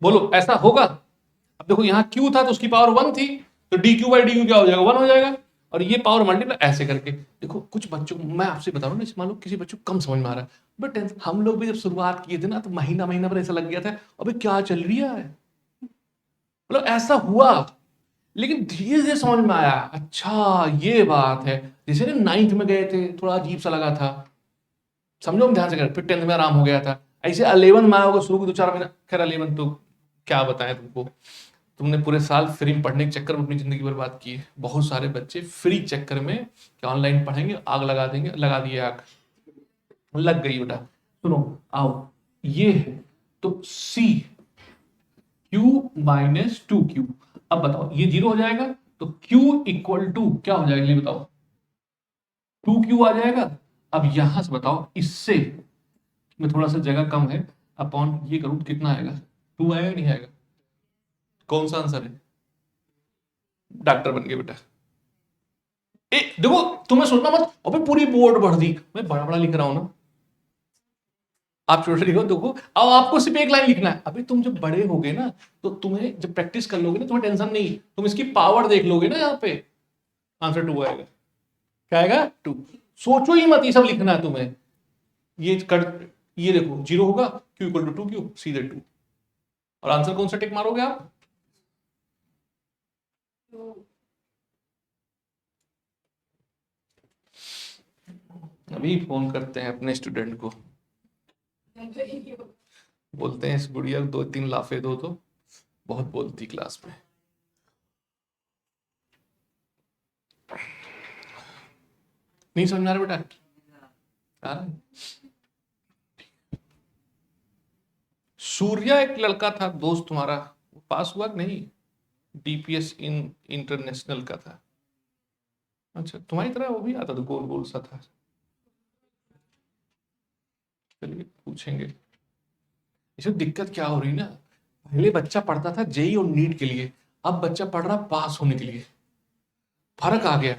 बोलो ऐसा होगा? अब देखो यहाँ क्यू था तो उसकी पावर 1 थी, तो D Q by D Q क्या हो जाएगा, 1 हो जाएगा। और ये पावर मल्टीप्लाई ऐसे करके देखो। कुछ बच्चों को मैं आपसे बता रहा हूँ ना, मान लो किसी बच्चों को कम समझ में आ रहा है, बट हम लोग भी जब शुरुआत किए थे ना तो महीना महीना पर ऐसा लग गया था अबे क्या चल रही है, मतलब ऐसा हुआ। लेकिन धीरे धीरे समझ में आया, अच्छा ये बात है। जैसे ना 9th में गए थे थोड़ा अजीब सा लगा था, समझो हम ध्यान से कर, फिर 10th में आराम हो गया था। ऐसे 11 में आया होगा शुरू के 2-4 महीना, खैर 11 तो क्या बताएं तुमको, तुमने पूरे साल फ्री में पढ़ने के चक्कर में अपनी जिंदगी बर्बाद की है। बहुत सारे बच्चे फ्री चक्कर में क्या ऑनलाइन पढ़ेंगे, आग लगा देंगे, लगा दिए आग, लग गई बेटा। सुनो आओ, ये है तो सी क्यू माइनस 2Q। अब बताओ ये 0 हो जाएगा तो Q इक्वल टू क्या हो जाएगा, ये बताओ 2Q आ जाएगा। अब यहां से बताओ, इससे में थोड़ा सा जगह कम है, अपॉन ये करूं कितना आएगा, 2 आएगा नहीं आएगा? कौन सा आंसर है? डॉक्टर बन गए बेटा। ए देखो, तुम्हें सोचना मत अबे पूरी बोर्ड पढ़ दी, मैं बड़ा बड़ा लिख रहा हूं ना, आप छोटे लिखो। देखो अब आपको सिर्फ एक लाइन लिखना है। अभी तुम जब बड़े होगे ना तो तुम्हें जब प्रैक्टिस कर लोगे ना तुम्हें टेंशन नहीं, तुम इसकी पावर देख लोगे ना, यहाँ पे आंसर 2 आएगा। क्या आएगा? 2। सोचो ही मत, ये सब लिखना है तुम्हें। ये कर, ये देखो 0 होगा, Q इक्वल टू 2Q, सीधे 2। और आंसर कौन सा टिक मारोगे आप? अभी फोन करते हैं अपने स्टूडेंट को, बोलते हैं इस गुड़िया को 2-3 लाफे दो तो बहुत बोलती क्लास में। नहीं समझ में आ रहा बेटा? सूर्या एक लड़का था दोस्त तुम्हारा, वो पास हुआ कि नहीं? डीपीएस इंटरनेशनल का था। अच्छा तुम्हारी तरह वो भी आता था, गोल गोल सा था। चलिए पूछेंगे। इसमें दिक्कत क्या हो रही ना, पहले बच्चा पढ़ता था जेई और नीट के लिए, अब बच्चा पढ़ रहा पास होने के लिए। फर्क आ गया।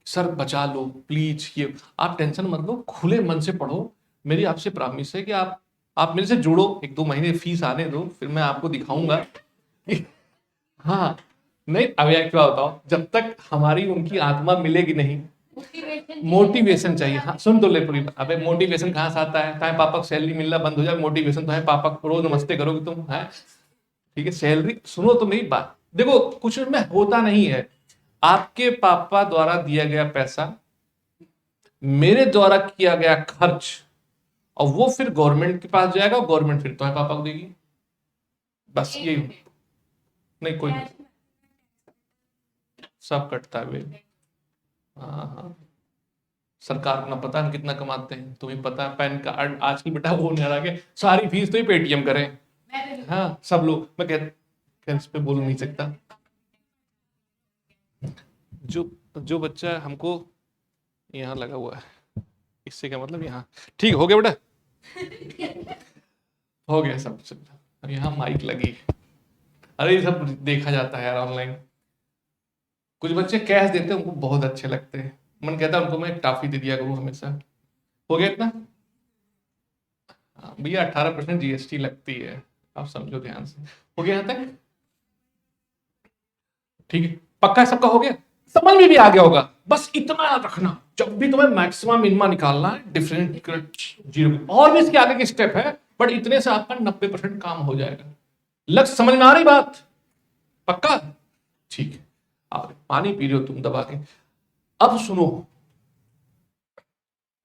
सर बचा लो प्लीज, ये आप टेंशन मत लो, खुले मन से पढ़ो। मेरी आपसे प्रॉमिस है कि आप मेरे से जुड़ो, 1-2 महीने फीस आने दो, फिर मैं आपको दिखाऊंगा। हाँ नहीं, अब यार क्या बताओ, जब तक हमारी उनकी आत्मा मिलेगी नहीं, मोटिवेशन चाहिए। हाँ सुन तो ले पूरी बात। अबे मोटिवेशन कहाँ से आता है? तुम्हारे पापा को सैलरी मिलना बंद हो जाए, मोटिवेशन तुम्हारे पापा को रोज नमस्ते करोगे तुम है? ठीक है सैलरी, सुनो तो मेरी बात, देखो कुछ में होता नहीं है। आपके पापा द्वारा दिया गया पैसा, मेरे द्वारा किया गया खर्च, और वो फिर गवर्नमेंट के पास जाएगा, गवर्नमेंट फिर तुम्हारे पापा को देगी। बस यही, नहीं कोई नहीं, सब कटता है बे। हाँ हाँ, सरकार को ना पता हम कितना कमाते हैं, तुम्हें पता है पैन कार्ड आजकल बेटा वो नहीं आ गया, सारी फीस तो ही पेटीएम करें। हाँ सब लोग, मैं इस पे बोल नहीं सकता। जो जो बच्चा हमको यहाँ लगा हुआ है, इससे क्या मतलब यहाँ, ठीक हो गया बेटा, हो गया सब कुछ। अब यहाँ माइक लगी, अरे ये सब देखा जाता है यार ऑनलाइन। कुछ बच्चे कैश देते हैं, उनको बहुत अच्छे लगते हैं, मन कहता है उनको मैं एक टॉफी दे दिया करूँ हमेशा। हो गया इतना? हाँ, भैया 18% जीएसटी लगती है, आप समझो ध्यान से। हो गया यहाँ तक? ठीक है, पक्का है सबका हो गया, समझ में भी आ गया होगा। बस इतना याद रखना, जब भी तुम्हें मैक्सिमम मिनिमा निकालना है, डिफरेंट जीरो, और भी इसके आगे के स्टेप है, बट इतने से आपका 90% काम हो जाएगा। लक्ष्य समझ में आ रही बात? पक्का? ठीक है, आप पानी पी रहे हो तुम दबा के। अब सुनो,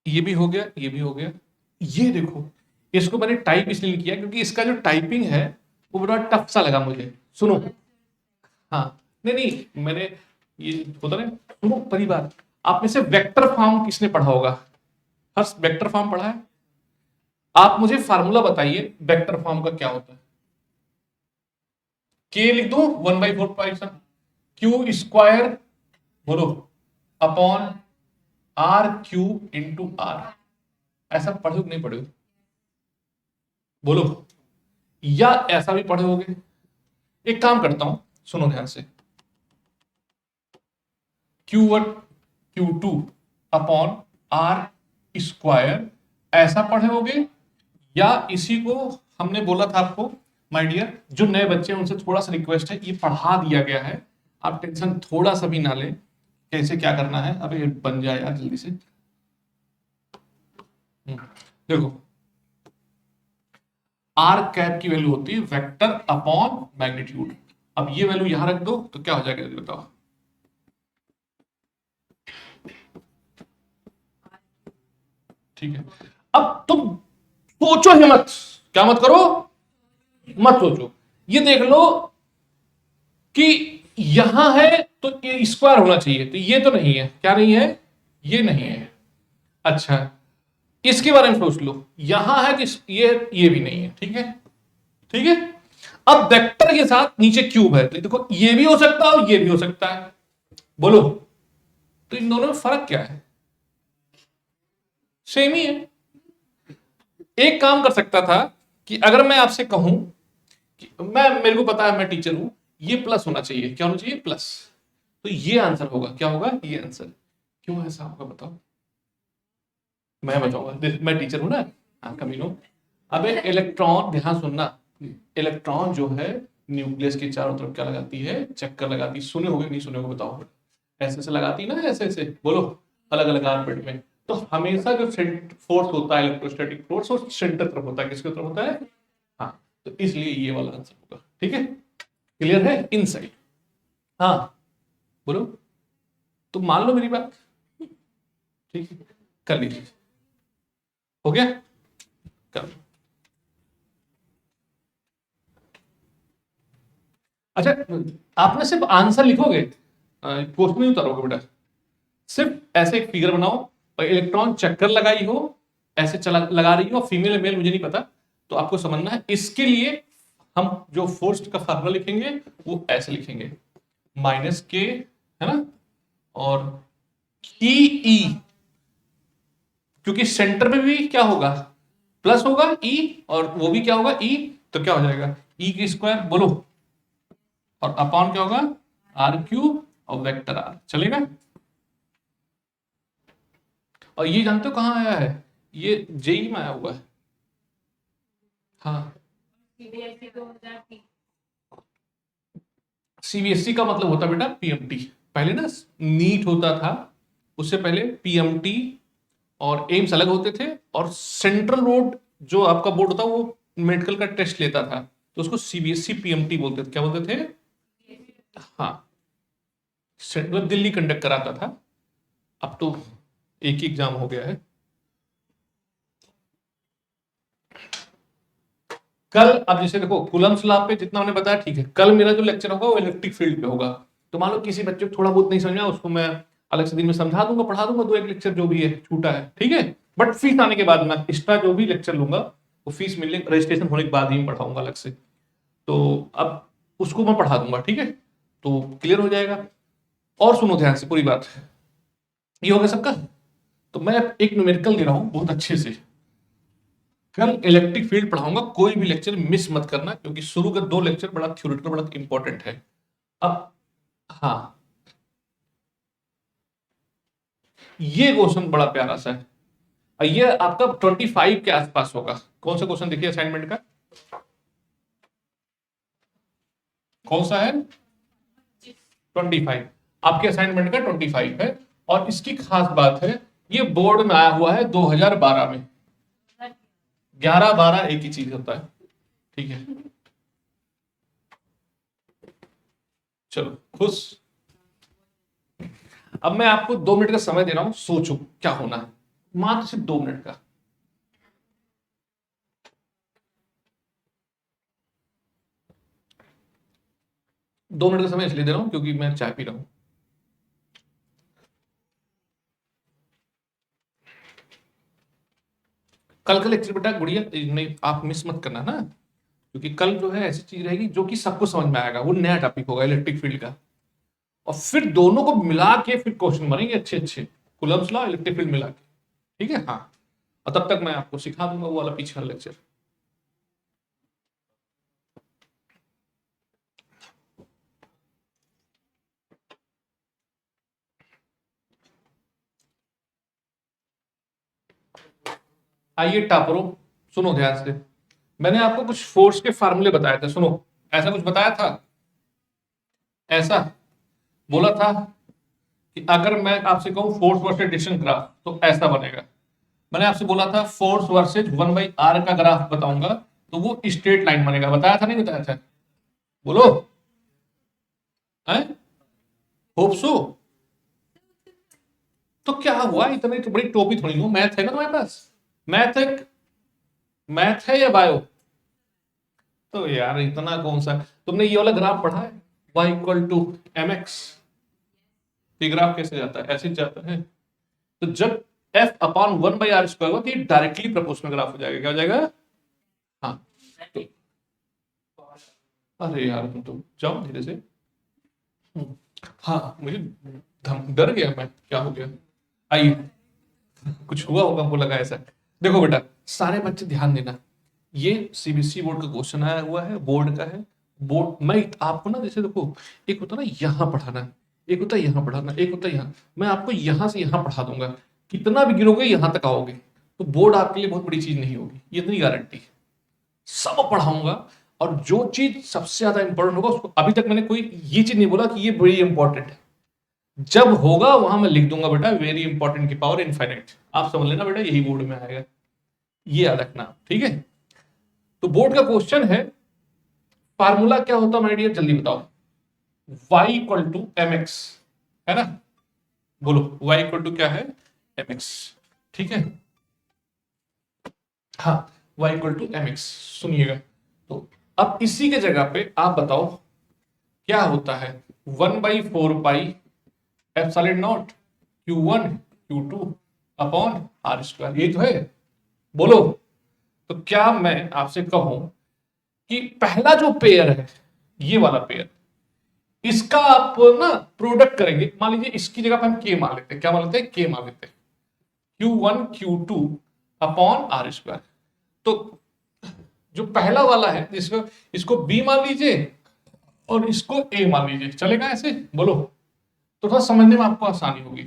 ये भी हो गया, ये भी हो गया। ये देखो, इसको मैंने टाइप इसलिए किया क्योंकि इसका जो टाइपिंग है वो बड़ा टफ सा लगा मुझे। सुनो, हाँ नहीं नहीं, मैंने ये होता ना, सुनो पहली बात, आप में से वेक्टर फॉर्म किसने पढ़ा होगा? हर्ष वेक्टर फॉर्म पढ़ा है? आप मुझे फार्मूला बताइए वेक्टर फॉर्म का क्या होता है। के लिख दो 1/4 क्यू स्क्वायर, बोलो, upon r q into r. ऐसा पढ़े हो कि नहीं पढ़े हो? बोलो, या ऐसा भी पढ़े होगे? एक काम करता हूं, सुनो ध्यान से, Q1 Q2 upon are square, ऐसा पढ़े होगे? या इसी को हमने बोला था आपको माय डियर जो नए बच्चे हैं उनसे थोड़ा सा रिक्वेस्ट है, ये पढ़ा दिया गया है, आप टेंशन थोड़ा सा भी ना लें कैसे क्या करना है। अब ये बन जाए यार जल्दी से। देखो आर कैप की वैल्यू होती है वेक्टर अपॉन मैग्नीट्यूड। अब ये वैल्यू यहां रख दो तो क्या हो जाएगा जल्दी बताओ। ठीक है, अब तुम सोचो ही मत, क्या मत करो, मत सोचो, ये देख लो कि यहां है तो ये स्क्वायर होना चाहिए, तो ये तो नहीं है, क्या नहीं है, ये नहीं है। अच्छा इसके बारे में सोच लो, यहां है कि ये भी नहीं है, ठीक है, ठीक है। अब वेक्टर के साथ नीचे क्यूब है, तो देखो ये भी हो सकता है और ये भी हो सकता है, बोलो तो इन दोनों में फर्क क्या है, सेम ही है। एक काम कर सकता था कि अगर मैं आपसे कहूं कि मेरे को पता है मैं टीचर हूं, ये प्लस होना चाहिए, क्या होना चाहिए, प्लस, तो ये आंसर होगा, क्या होगा, ये आंसर। क्यों ऐसा होगा बताओ, मैं बताऊंगा, मैं टीचर हूं ना। हाँ कमीनो, अबे इलेक्ट्रॉन, ध्यान सुनना, इलेक्ट्रॉन जो है न्यूक्लियस के चारों तरफ क्या लगाती है, चक्कर लगाती, सुने होगे नहीं सुने होगे बताओ, ऐसे ऐसे लगाती ना, ऐसे ऐसे बोलो, अलग अलग आर्बिट में। तो हमेशा जो फोर्स होता है इलेक्ट्रोस्टैटिक फोर्स वो सेंटर तरफ होता है, किसके तरफ होता है, हाँ, तो इसलिए ये वाला आंसर होगा, ठीक है, क्लियर है इनसाइड। हाँ बोलो, तो मान लो मेरी बात, ठीक है, कर लीजिए, हो गया, कर लो। अच्छा आपने सिर्फ आंसर लिखोगे, क्वेश्चन नहीं उतारोगे बेटा, सिर्फ ऐसे एक फिगर बनाओ और इलेक्ट्रॉन चक्कर लगाई हो, ऐसे चला लगा रही हो, फीमेल मेल मुझे नहीं पता, तो आपको समझना है इसके लिए हम जो फोर्स का फार्मूला लिखेंगे वो ऐसे लिखेंगे, माइनस के, है ना, और ई ई, क्योंकि सेंटर में भी क्या होगा, प्लस होगा ई, और वो भी क्या होगा ई, तो क्या हो जाएगा ई की स्क्वायर बोलो, और अपॉन क्या होगा आर क्यूब और वेक्टर आर, चलेगा। और ये जानते हो कहां आया है, ये जेई में आया हुआ है। हाँ सीबीएसई का मतलब होता है बेटा पीएमटी, पहले ना नीट होता था, उससे पहले पीएमटी और एम्स अलग होते थे, और सेंट्रल बोर्ड जो आपका बोर्ड होता वो मेडिकल का टेस्ट लेता था, तो उसको सीबीएसई पीएमटी बोलते थे, क्या बोलते थे, हाँ, मतलब दिल्ली कंडक्ट कराता था, अब तो एक ही एग्जाम हो गया है। कल अब जैसे देखो कूलम्स लॉ पे जितना मैंने बताया ठीक है, कल मेरा जो लेक्चर होगा वो इलेक्ट्रिक फील्ड पे होगा, तो मान लो किसी बच्चे को थोड़ा बहुत नहीं समझा, उसको मैं अलग से दिन में समझा दूंगा, पढ़ा दूंगा, दो एक लेक्चर जो भी है छूटा है, ठीक है, बट फीस आने के बाद मैं एक्स्ट्रा जो भी लेक्चर लूंगा वो फीस मिलने रजिस्ट्रेशन होने के बाद ही पढ़ाऊंगा अलग से, तो अब उसको मैं पढ़ा दूंगा, ठीक है, तो क्लियर हो जाएगा। और सुनो ध्यान से पूरी बात, ये हो गया सबका, तो मैं एक न्यूमेरिकल दे रहा हूं बहुत अच्छे से, कल इलेक्ट्रिक फील्ड पढ़ाऊंगा, कोई भी लेक्चर मिस मत करना, क्योंकि शुरू के दो लेक्चर बड़ा थ्योरेटिकल बड़ा इंपॉर्टेंट है। अब हाँ, ये क्वेश्चन बड़ा प्यारा सा है, और ये आपका 25 के आसपास होगा। कौन सा क्वेश्चन देखिए असाइनमेंट का, कौन सा है, 25, आपके असाइनमेंट का 25 है, और इसकी खास बात है ये बोर्ड में आया हुआ है 2012 में, 11 12 एक ही चीज होता है, ठीक है, चलो खुश। अब मैं आपको 2 मिनट का समय दे रहा हूं, सोचो क्या होना है, मात्र सिर्फ 2 मिनट का। 2 मिनट का समय इसलिए दे रहा हूं क्योंकि मैं चाय पी रहा हूं। कल का लेक्चर बेटा गुड़िया नहीं आप मिस मत करना ना, क्योंकि कल जो है ऐसी चीज रहेगी जो कि सबको समझ में आएगा, वो नया टॉपिक होगा इलेक्ट्रिक फील्ड का, और फिर दोनों को मिला के फिर क्वेश्चन बनेंगे अच्छे अच्छे, कूलम्स लॉ इलेक्ट्रिक फील्ड मिला के, ठीक है, हाँ, और तब तक मैं आपको सिखा दूंगा वो वाला पीछे वाला लेक्चर। आइए टापरो, सुनो ध्यान से, मैंने आपको कुछ फोर्स के फार्मूले बताए थे, सुनो। ऐसा कुछ बताया था, ऐसा बोला था कि अगर मैं आपसे कहूं फोर्स वर्सेस डिस्टेंस ग्राफ तो ऐसा बनेगा। मैंने आपसे बोला था फोर्स वर्सेस 1/r का ग्राफ बताऊंगा तो वो स्ट्रेट लाइन बनेगा, बताया था नहीं बताया था? बोलो, है होप सो। तो क्या हुआ, इतनी तो बड़ी टोपी थोड़ी हूं, मैथ है ना तुम्हारे पास? मैथ है, मैथ है या बायो? तो यार इतना कौन सा, तुमने ये वाला ग्राफ पढ़ा है, y equal to m x? ये ग्राफ कैसे जाता है, ऐसे ही जाता है। तो जब f अपॉन 1/r² होगा तो ये डायरेक्टली प्रोपोर्शनल ग्राफ हो जाएगा, क्या हो जाएगा? हाँ। तो अरे यार तुम तो जाओ धीरे से। हाँ मुझे डर गया मैं, क्या हो गया? आइए, कुछ हुआ होगा हमको लगा ऐसा। देखो बेटा, सारे बच्चे ध्यान देना, ये सीबीएसई बोर्ड का क्वेश्चन आया हुआ है, बोर्ड का है। बोर्ड मैं आपको ना, जैसे देखो, एक होता है ना यहाँ पढ़ाना, एक होता है यहाँ पढ़ाना, एक होता है यहाँ, मैं आपको यहाँ से यहाँ पढ़ा दूंगा, कितना भी गिरोगे यहाँ तक आओगे, तो बोर्ड आपके लिए बहुत बड़ी चीज नहीं होगी, ये इतनी गारंटी। सब पढ़ाऊंगा, और जो चीज सबसे ज्यादा इंपॉर्टेंट होगा उसको, अभी तक मैंने कोई ये चीज नहीं बोला कि ये बड़ी इंपॉर्टेंट है, जब होगा वहां मैं लिख दूंगा बेटा वेरी इंपॉर्टेंट की पावर इनफाइनाइट, आप समझ लेना बेटा, यही बोर्ड में आएगा, ये याद रखना, ठीक है? तो बोर्ड का क्वेश्चन है, फार्मूला क्या होता माय डियर, जल्दी बताओ। y equal to m x, है ना? बोलो y इक्वल टू क्या है, एम एक्स, ठीक है? हाँ, y equal to m x, सुनिएगा। तो अब इसी के जगह पे आप बताओ क्या होता है, 1/4 pi epsilon not Q1 Q2 upon r², ये तो है। बोलो, तो क्या मैं आपसे कहूं कि पहला जो पेयर है, ये वाला पेयर, इसका आप ना प्रोडक्ट करेंगे, मान लीजिए इसकी जगह पे हम के मान लेते हैं, क्या मान लेते हैं, के मान लेते हैं, Q1 Q2 अपॉन r²। तो जो पहला वाला है, जिसको इसको बी मान लीजिए और इसको ए मान लीजिए, चलेगा ऐसे? बोलो, तो थोड़ा समझने में आपको आसानी होगी।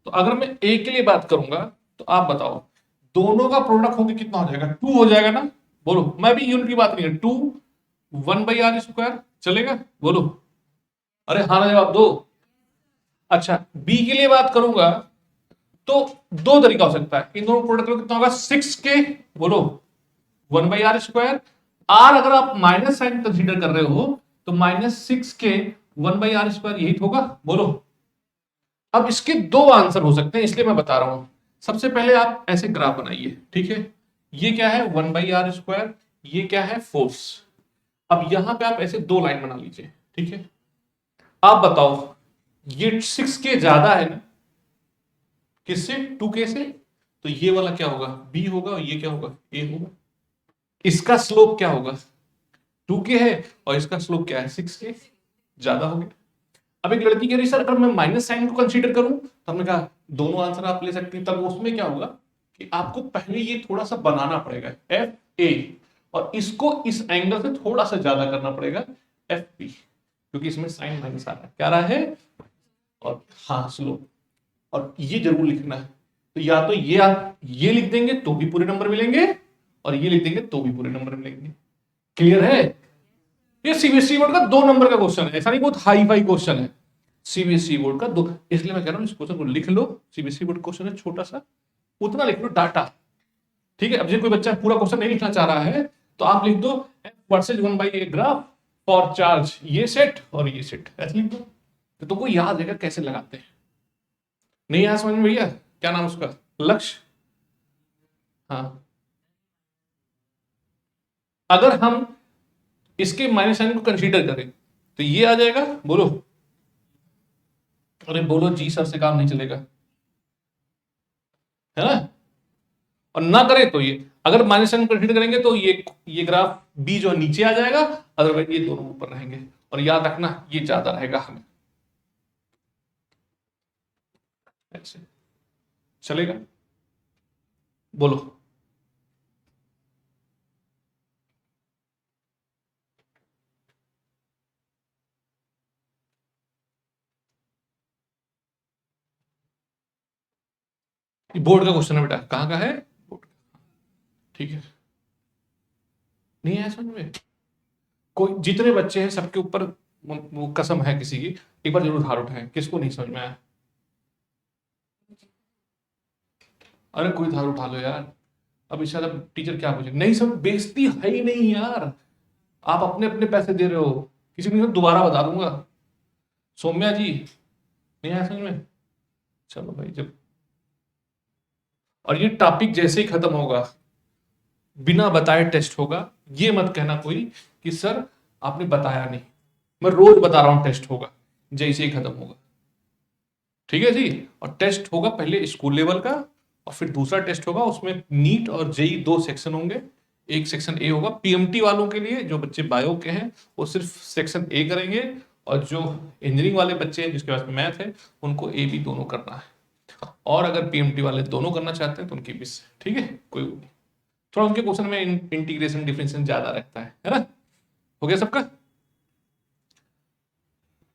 तो अगर मैं ए के लिए बात करूंगा तो आप बताओ, दोनों का प्रोडक्ट होकर कितना हो जाएगा, 2 हो जाएगा ना? बोलो, मैं भी यूनिट की बात नहीं है, 2 1/r², चलेगा? बोलो, अरे हाँ ना जवाब दो। अच्छा, बी के लिए बात करूंगा तो दो तरीका हो सकता है, इन दोनों प्रोडक्ट में कितना होगा, 6k। बोलो, 1/r², आर अगर आप माइनस साइन कंसीडर कर रहे हो तो -6k 1/r², यही तो होगा। बोलो, अब इसके दो आंसर हो सकते हैं, इसलिए मैं बता रहा हूं। सबसे पहले आप ऐसे ग्राफ बनाइए, ठीक है? ये क्या है, 1/r², ये क्या है, फोर्स। अब यहां पे आप ऐसे दो लाइन बना लीजिए, ठीक है? आप बताओ, ये 6k ज्यादा है ना, किससे, 2k से? तो ये वाला क्या होगा, बी होगा, और ये क्या होगा, ए होगा। इसका स्लोप क्या होगा, 2k है, और इसका स्लोप क्या है, 6k, ज्यादा हो गया। अब एक लड़की कह रही सर अगर मैं माइनस साइन को कंसीडर करूं, तो हमने कहा दोनों आंसर आप ले सकते हैं। तब उसमें क्या होगा कि आपको पहले ये थोड़ा सा बनाना पड़ेगा, एफ ए, और इसको इस एंगल से थोड़ा सा ज्यादा करना पड़ेगा, एफ बी, क्योंकि इसमें साइन माइनस आ रहा है, क्या रहा है, और हाँ स्लोप। और ये जरूर लिखना है, तो या तो ये आप ये लिख देंगे तो भी पूरे नंबर मिलेंगे, और ये लिख देंगे तो भी पूरे नंबर मिलेंगे। क्लियर है? ये सीबीएसई बोर्ड का 2 नंबर का क्वेश्चन है, ऐसा नहीं बहुत हाई फाई क्वेश्चन है, सीबीएसई बोर्ड का दो, इसलिए मैं कह रहा हूं इस क्वेश्चन को लिख लो। सीबीएसई बोर्ड क्वेश्चन है छोटा सा, उतना लिख लो डाटा, ठीक है? अब जो कोई बच्चा पूरा क्वेश्चन नहीं लिखना चाह रहा है तो आप लिख दो versus 1/a graph for charge ये सेट और ये सेट, ऐसे लिख दो, तो तुमको याद रहेगा कैसे लगाते हैं। नहीं आया समझ में भैया? क्या नाम उसका, लक्ष्य? हाँ, अगर हम इसके माइनस साइन को कंसीडर करें तो ये आ जाएगा। बोलो, अरे बोलो जी सर से काम नहीं चलेगा, है ना? और ना करें तो ये, अगर माइनस साइन कंसीडर करेंगे तो ये ग्राफ बी जो नीचे आ जाएगा, अदरवाइज ये दोनों ऊपर रहेंगे। और याद रखना ये ज्यादा रहेगा हमें, ऐसे चलेगा? बोलो, बोर्ड का क्वेश्चन है बेटा, कहाँ का है, बोर्ड का, ठीक है? नहीं आया समझ में? कोई जितने बच्चे हैं सबके ऊपर वो कसम है किसी की, एक बार जरूर हाथ उठाएं। किसको नहीं समझ में आया? अरे कोई हाथ उठा लो यार। अब इससे ज्यादा टीचर क्या पूछे? नहीं सब बेइज्जती है ही नहीं यार। आप अपने अपने पैसे दे रहे हो। किसी को नहीं दोबारा बता दूंगा। सौम्या जी नहीं आया समझ में? चलो भाई जब, और ये टॉपिक जैसे ही खत्म होगा बिना बताए टेस्ट होगा। ये मत कहना कोई कि सर आपने बताया नहीं। मैं रोज बता रहा हूं टेस्ट होगा जैसे ही खत्म होगा। ठीक है जी। और टेस्ट होगा पहले स्कूल लेवल का, और फिर दूसरा टेस्ट होगा उसमें नीट और जेई दो सेक्शन होंगे। एक सेक्शन ए होगा पीएमटी वालों के लिए, जो बच्चे बायो के हैं वो सिर्फ सेक्शन ए करेंगे, और जो इंजीनियरिंग वाले बच्चे हैं जिसके पास मैथ है उनको ए बी दोनों करना है। और अगर पीएमटी वाले दोनों करना चाहते हैं तो उनकी मिस। ठीक है, कोई नहीं। थोड़ा उनके क्वेश्चन में इंटीग्रेशन डिफरेंशिएशन ज्यादा रहता है ना? हो गया सबका?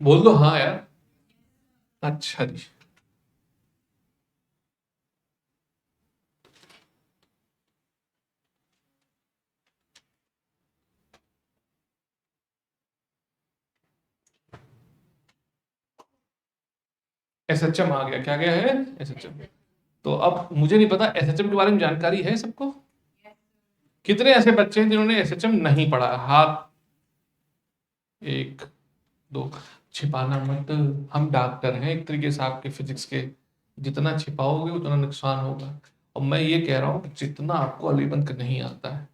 बोल दो हाँ यार। अच्छा जी। एसएचएम आ गया, क्या गया है? एसएचएम। तो अब मुझे नहीं पता एसएचएम के बारे में जानकारी है सबको? कितने ऐसे बच्चे हैं जिन्होंने एसएचएम नहीं पढ़ा? हाथ, एक, दो। छिपाना मत। हम डॉक्टर हैं एक तरीके से आपके फिजिक्स के। जितना छिपाओगे उतना नुकसान होगा। और मैं ये कह रहा हूँ कि जितना आपको अलीबंद का नहीं आता है,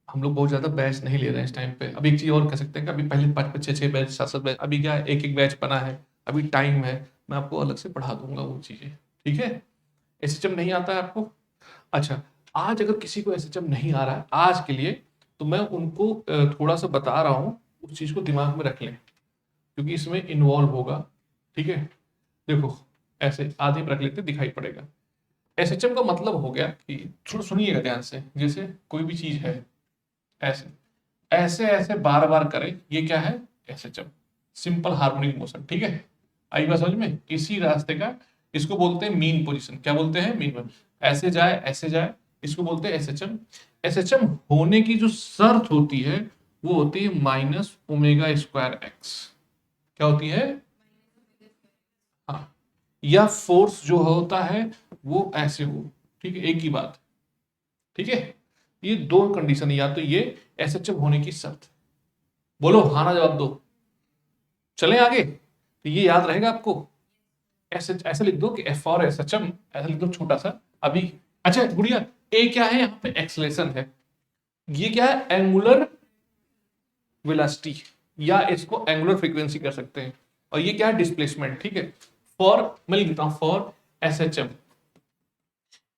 हम लोग बहुत ज्यादा बैच नहीं ले रहे हैं इस टाइम पे। अभी एक चीज और कह सकते हैं कि अभी पहले 5 5 6 6 बैच 7 7 बैच, अभी क्या है एक एक बैच बना है। अभी टाइम है, मैं आपको अलग से पढ़ा दूंगा वो चीजें। ठीक है? एसएचएम नहीं आता है आपको? अच्छा, आज अगर किसी को एसएचएम नहीं आ रहा है आज के लिए, तो मैं उनको थोड़ा सा बता रहा हूँ, उस चीज को दिमाग में रख लें क्योंकि इसमें इन्वॉल्व होगा। ठीक है? देखो, ऐसे आधे पर रख लेते दिखाई पड़ेगा। एसएचएम का मतलब हो गया कि, थोड़ा सुनिएगा ध्यान से, जैसे कोई भी चीज है ऐसे ऐसे ऐसे बार बार करें, ये क्या है? SHM, simple harmonic motion. ठीक है? आई बात समझ में? इसी रास्ते का, इसको बोलते हैं मीन पोजीशन। क्या बोलते हैं? Mean position. ऐसे जाए ऐसे जाए, इसको बोलते हैं एसएचएम। एसएचएम होने की जो शर्त होती है वो होती है माइनस ओमेगा स्क्वायर एक्स। क्या होती है? हाँ, या फोर्स जो होता है वो ऐसे हो। ठीक है, एक ही बात। ठीक है? ये दो कंडीशन है, या तो ये एसएचएम होने की शर्त। बोलो हाँ ना जवाब दो। चलें आगे, तो ये याद रहेगा आपको। ऐसे ऐसे लिख दो कि एफ और एस एच एम, ऐसा लिख दो छोटा सा अभी। अच्छा गुड़िया, ए क्या है? यहाँ पे एक्सलेशन है। ये क्या है? एंगुलर वेलोसिटी, या इसको एंगुलर फ्रीक्वेंसी कर सकते हैं। और ये क्या है? डिस्प्लेसमेंट। ठीक है? फॉर, मैं लिख देता हूं for S H M,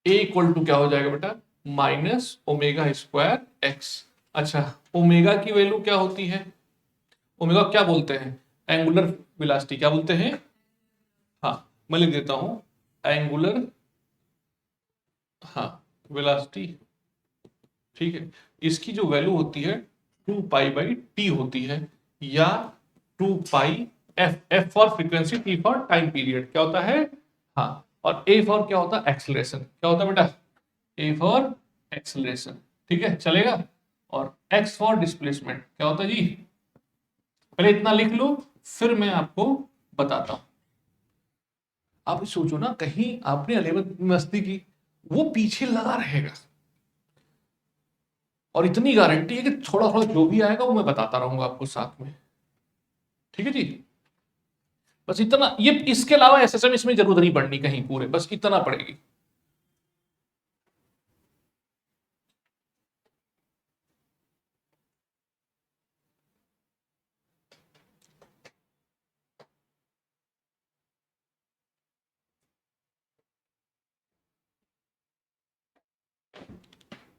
a equal to क्या हो जाएगा बेटा? Minus omega square x. अच्छा, ओमेगा की वैल्यू क्या होती है? ओमेगा क्या बोलते हैं? Angular velocity. क्या बोलते हैं? हाँ, मैं लिख देता हूं एंगुलर, हाँ, वेलोसिटी। ठीक है? इसकी जो वैल्यू होती है 2 पाई/टी होती है, या 2 pi. F, F for frequency, T for time period. क्या होता है? हाँ। और ए फॉर क्या होता है? एक्सलेशन। क्या होता है बेटा? A for acceleration. ठीक है, चलेगा? और एक्स फॉर डिस्प्लेसमेंट क्या होता है जी? पहले इतना लिख लो, फिर मैं आपको बताता हूं। आप सोचो ना, कहीं आपने 11th में मस्ती की, वो पीछे लगा रहेगा। और इतनी गारंटी है कि थोड़ा थोड़ा जो भी आएगा वो मैं बताता रहूंगा आपको साथ में। ठीक है जी? बस इतना, ये इसके अलावा एसएसएम इसमें जरूरत नहीं पड़नी कहीं पूरे, बस इतना पड़ेगी।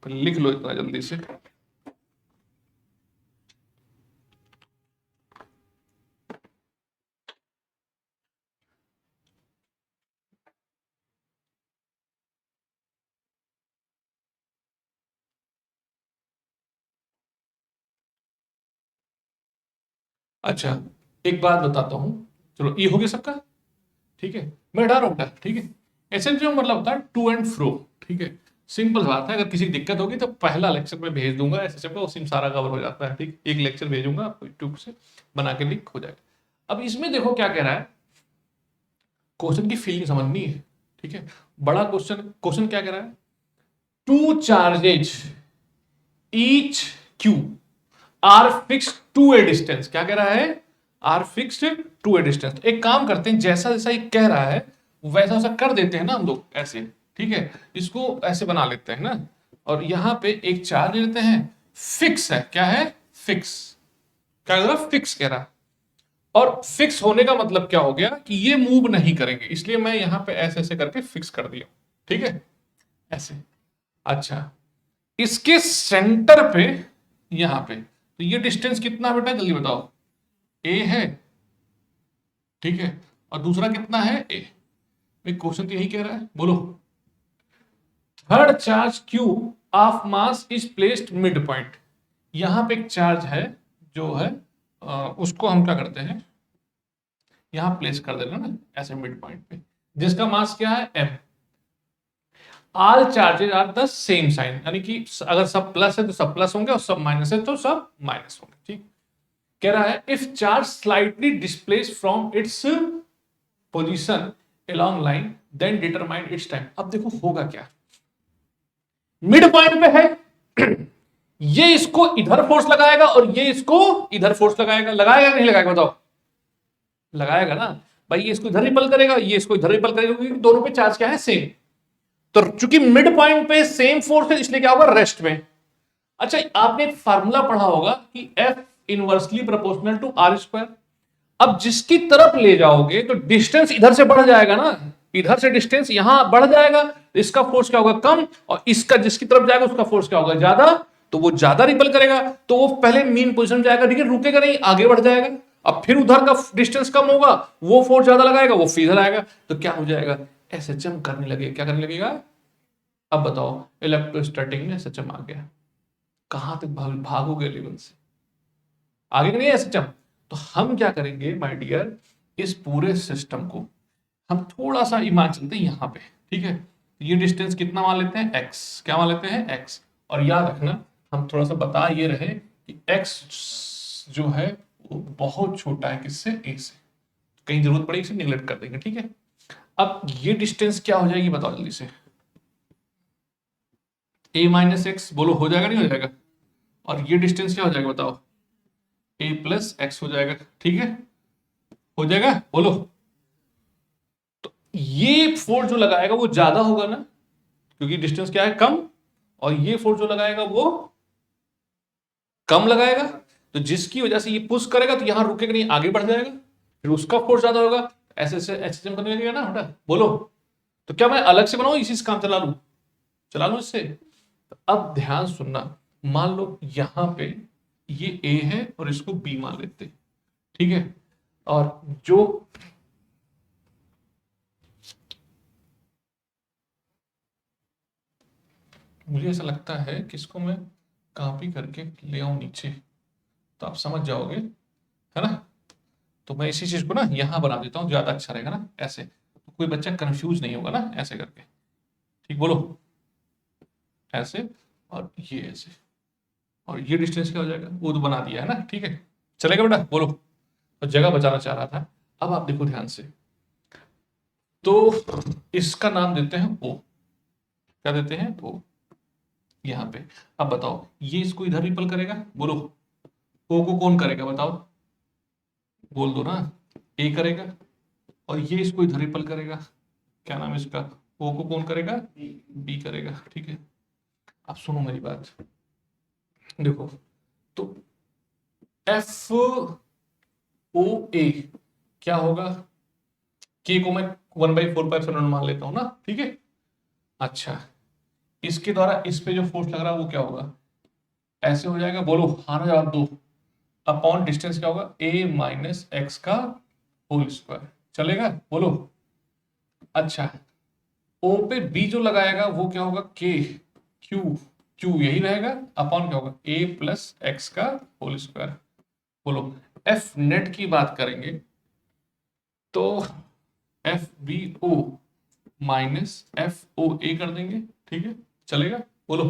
लिख लो इतना जल्दी से। अच्छा, एक बात बताता हूं। चलो, ये हो गया सबका। ठीक है? मैं हटा रहा हूं। ठीक है? एसएचएम मतलब होता है टू एंड फ्रो। ठीक है? सिंपल बात है, अगर किसी की दिक्कत होगी तो पहला लेक्चर में भेज दूंगा एसएचएम का, उसी में सारा कवर हो जाता है। ठीक, एक लेक्चर भेजूंगा आपको यूट्यूब से बना के, लिंक हो जाएगा। अब इसमें देखो क्या कह रहा है, क्वेश्चन की फीलिंग समझनी है। ठीक है, बड़ा क्वेश्चन, क्वेश्चन क्या कह रहा है, two charges each q are fixed to a distance. क्या कह रहा है, are fixed to a distance. एक काम करते हैं, जैसा जैसा ये कह रहा है वैसा वैसा कर देते हैं ना हम लोग ऐसे। ठीक है, इसको ऐसे बना लेते हैं ना, और यहां पे एक चार्ज लेते हैं, फिक्स है। क्या है, फिक्स। क्या कह रहा है, फिक्स कह रहा है। और फिक्स होने का मतलब क्या हो गया कि ये मूव नहीं करेंगे, इसलिए मैं यहां पे ऐसे ऐसे करके फिक्स कर दिया। ठीक है, ऐसे। अच्छा, इसके सेंटर पे, यहां पे, तो ये डिस्टेंस कितना बेटा, जल्दी बताओ, ए है। ठीक है, और दूसरा कितना है, ए। क्वेश्चन तो यही कह रहा है, बोलो। Third charge Q of mass is placed mid point. यहां पे एक चार्ज है जो है, उसको हम क्या करते हैं, यहां प्लेस कर देना ना ऐसे मिड पॉइंट पे, जिसका मास क्या है, m। All charges are the same sign, यानी कि अगर सब प्लस है तो सब प्लस होंगे और सब माइनस है तो सब माइनस होंगे। ठीक, कह रहा है if charge slightly displace from its position along line then determine its time. अब देखो होगा क्या, मिड पॉइंट पे है, ये इसको इधर फोर्स लगाएगा और ये इसको इधर फोर्स लगाएगा। लगाएगा नहीं लगाएगा, बताओ, लगाएगा ना भाई। ये इसको इधर रिपल करेगा, ये इसको इधर रिपल करेगा, क्योंकि दोनों पे चार्ज क्या है, सेम। तो चूंकि मिड पॉइंट पे सेम फोर्स है, इसलिए क्या होगा, रेस्ट में। अच्छा, आपने एक फार्मूला पढ़ा होगा कि F inversely proportional to r square. अब जिसकी तरफ ले जाओगे तो डिस्टेंस इधर से बढ़ जाएगा ना, इधर से डिस्टेंस यहां बढ़ जाएगा, तो इसका फोर्स क्या होगा, कम, और इसका जिसकी तरफ जाएगा उसका फोर्स क्या होगा, ज्यादा। तो वो ज्यादा रिपल करेगा, तो वो पहले मीन पोजीशन जाएगा, ठीक है, रुकेगा नहीं, आगे बढ़ जाएगा। अब फिर उधर का डिस्टेंस कम होगा, वो फोर्स ज्यादा लगाएगा, वो फिर इधर आएगा, तो क्या हो जाएगा, एसएचएम करने लगेगा। क्या करने लगेगा, अब बताओ, इलेक्ट्रोस्टैटिक में एसएचएम आ गया, कहां तक भागोगे लेवल से, आगे नहीं है एसएचएम। तो हम क्या करेंगे माय डियर, इस पूरे सिस्टम को हम थोड़ा सा ईमान चलते हैं यहां पे। ठीक है, ये डिस्टेंस कितना मान लेते हैं, x। क्या मान लेते हैं, x। और याद रखना, हम थोड़ा सा बता ये रहे कि x जो है वो बहुत छोटा है किससे, a से। कहीं जरूरत पड़ेगी इसे निगलेक्ट कर देंगे। ठीक है, अब ये डिस्टेंस क्या हो जाएगी, बताओ जल्दी से, a माइनस एक्स। बोलो हो जाएगा नहीं हो जाएगा, और ये डिस्टेंस क्या हो जाएगा, बताओ, a प्लस एक्स हो जाएगा। ठीक है, हो जाएगा, बोलो। तो ये फोर्स जो लगाएगा वो ज्यादा होगा ना, क्योंकि डिस्टेंस क्या है, कम, और ये फोर्स जो लगाएगा वो कम लगाएगा। तो जिसकी वजह से ये पुश करेगा तो यहां रुकेगा नहीं, आगे बढ़ जाएगा, फिर उसका फोर्स ज्यादा होगा, ऐसे ऐसे एचएचएम करने लगेगा ना बेटा। बोलो, तो क्या मैं अलग से बनाऊं, इसी से काम चला लूं इससे। तो अब ध्यान सुनना, मान लो यहां पे ये ए है और इसको बी मान लेते, ठीक है, और जो मुझे ऐसा लगता है कि इसको मैं कॉपी करके ले आऊं नीचे, तो आप समझ जाओगे, है ना। तो मैं इसी चीज को ना यहां बना देता हूं, ज्यादा अच्छा रहेगा ना ऐसे, तो कोई बच्चा कंफ्यूज नहीं होगा ना ऐसे करके। ठीक, बोलो, ऐसे, और ये ऐसे, और ये डिस्टेंस क्या हो जाएगा, वो तो बना दिया है ना। ठीक है, चलेगा बेटा, बोलो। तो जगह बचाना चाह रहा था। अब आप देखो ध्यान से, तो इसका नाम देते हैं ओ। क्या देते हैं, ओ, यहां पे। अब बताओ, ये इसको इधर रिपल करेगा, बोलो, ओ को कौन करेगा, बताओ, बोल दो ना, ए करेगा, और ये इसको इधर रिपल करेगा, क्या नाम है इसका, ओ को कौन करेगा, बी करेगा। ठीक है, अब सुनो मेरी बात, देखो, तो एफ ओ ए क्या होगा, के को मैं 1/4 मान लेता हूं ना। ठीक है, अच्छा, इसके द्वारा इस पे जो फोर्स लग रहा है वो क्या होगा, ऐसे हो जाएगा, बोलो हाँ ना जवाब दो। अपॉन डिस्टेंस क्या होगा, a माइनस एक्स का होल स्क्वायर, चलेगा, बोलो। अच्छा, ओ पे बी जो लगाएगा वो क्या होगा, के, क्यू, क्यू यही रहेगा, अपॉन क्या होगा, a प्लस एक्स का होल स्क्वायर। बोलो, एफ नेट की बात करेंगे तो F B O minus F O A कर देंगे। ठीक है, चलेगा? बोलो।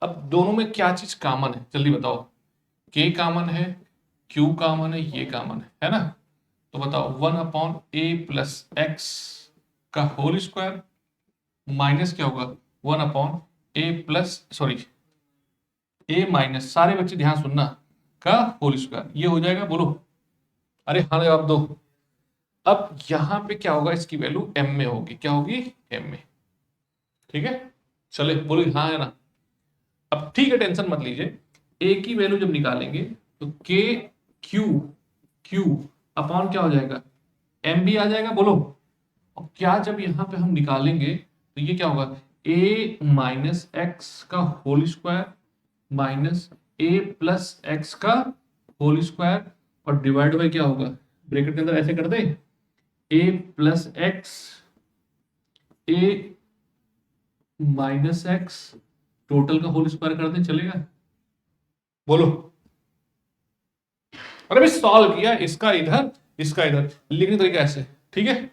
अब दोनों में क्या चीज कॉमन है, जल्दी बताओ। के कॉमन है, क्यू कॉमन है, ये कॉमन है ना? तो बताओ 1/a+x का होल स्क्वायर माइनस क्या होगा 1/a+, सारे बच्चे ध्यान सुनना, का होल स्क्वायर, ये हो जाएगा। बोलो अरे हाँ जवाब दो। अब यहां पे क्या होगा, इसकी वैल्यू m में होगी, क्या होगी m में। ठीक है, चले बोलो हाँ है ना। अब ठीक है, टेंशन मत लीजिए, a की वैल्यू जब निकालेंगे तो k q q अपॉन क्या हो जाएगा m भी आ जाएगा। बोलो, और क्या जब यहां पे हम निकालेंगे तो ये क्या होगा a-x का होल स्क्वायर माइनस a+x का होल स्क्वायर और डिवाइड बाय क्या होगा, ब्रैकेट के अंदर ऐसे कर दे a+x a-x टोटल का होल स्क्वायर कर दे, चलेगा? बोलो। अरे भाई सॉल्व किया, इसका इधर इसका इधर, लिखने तरीका ऐसे, ठीक है।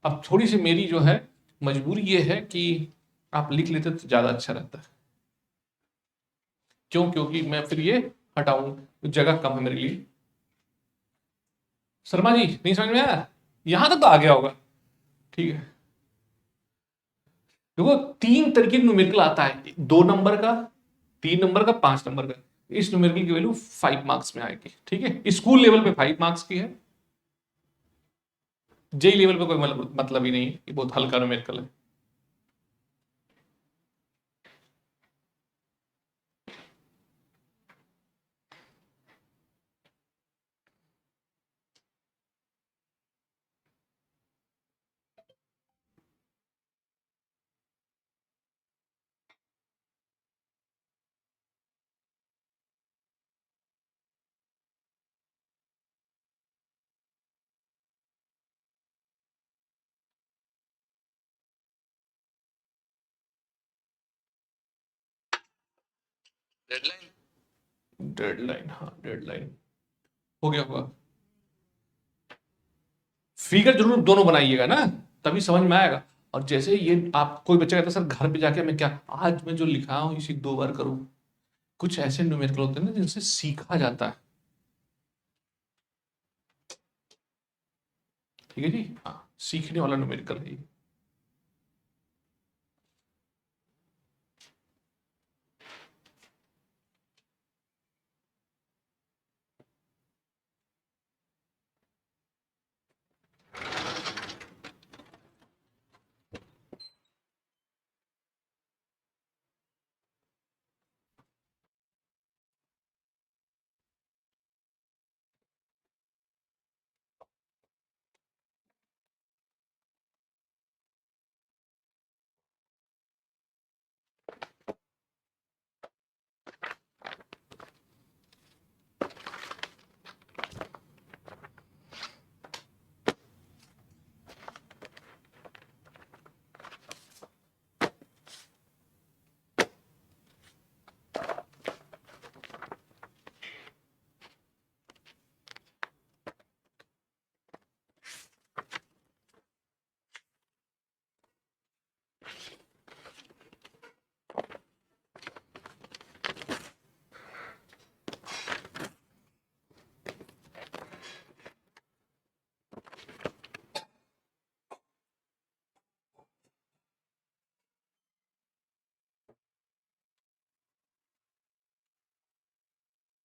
अब थोड़ी सी मेरी जो है मजबूरी ये है कि आप लिख लेते तो ज्यादा अच्छा रहता। क्यों? क्योंकि मैं फिर ये हटाऊं तो जगह कम है मेरे लिए। शर्मा जी नहीं समझ में आया? यहां तक तो आ गया होगा, ठीक है। देखो 3 तरीके का न्यूमेरिकल आता है, 2 नंबर का, 3 नंबर का, 5 नंबर का। इस न्यूमेरिकल की वैल्यू 5 मार्क्स में आएगी, ठीक है। स्कूल लेवल पे 5 मार्क्स की है, जेई लेवल पे कोई मतलब ही नहीं है, ये बहुत हल्का न्यूमेरिकल है। डेडलाइन, हाँ डेडलाइन हो गया होगा। फिगर जरूर दोनों बनाइएगा ना, तभी समझ में आएगा। और जैसे ये आप कोई बच्चा कहता है सर घर पे जाके मैं क्या आज मैं जो लिखा हूं इसी 2 बार करूं, कुछ ऐसे न्यूमेरिकल होते हैं ना जिनसे सीखा जाता है। ठीक है जी, हाँ सीखने वाला न्यूमेरिकल है ये।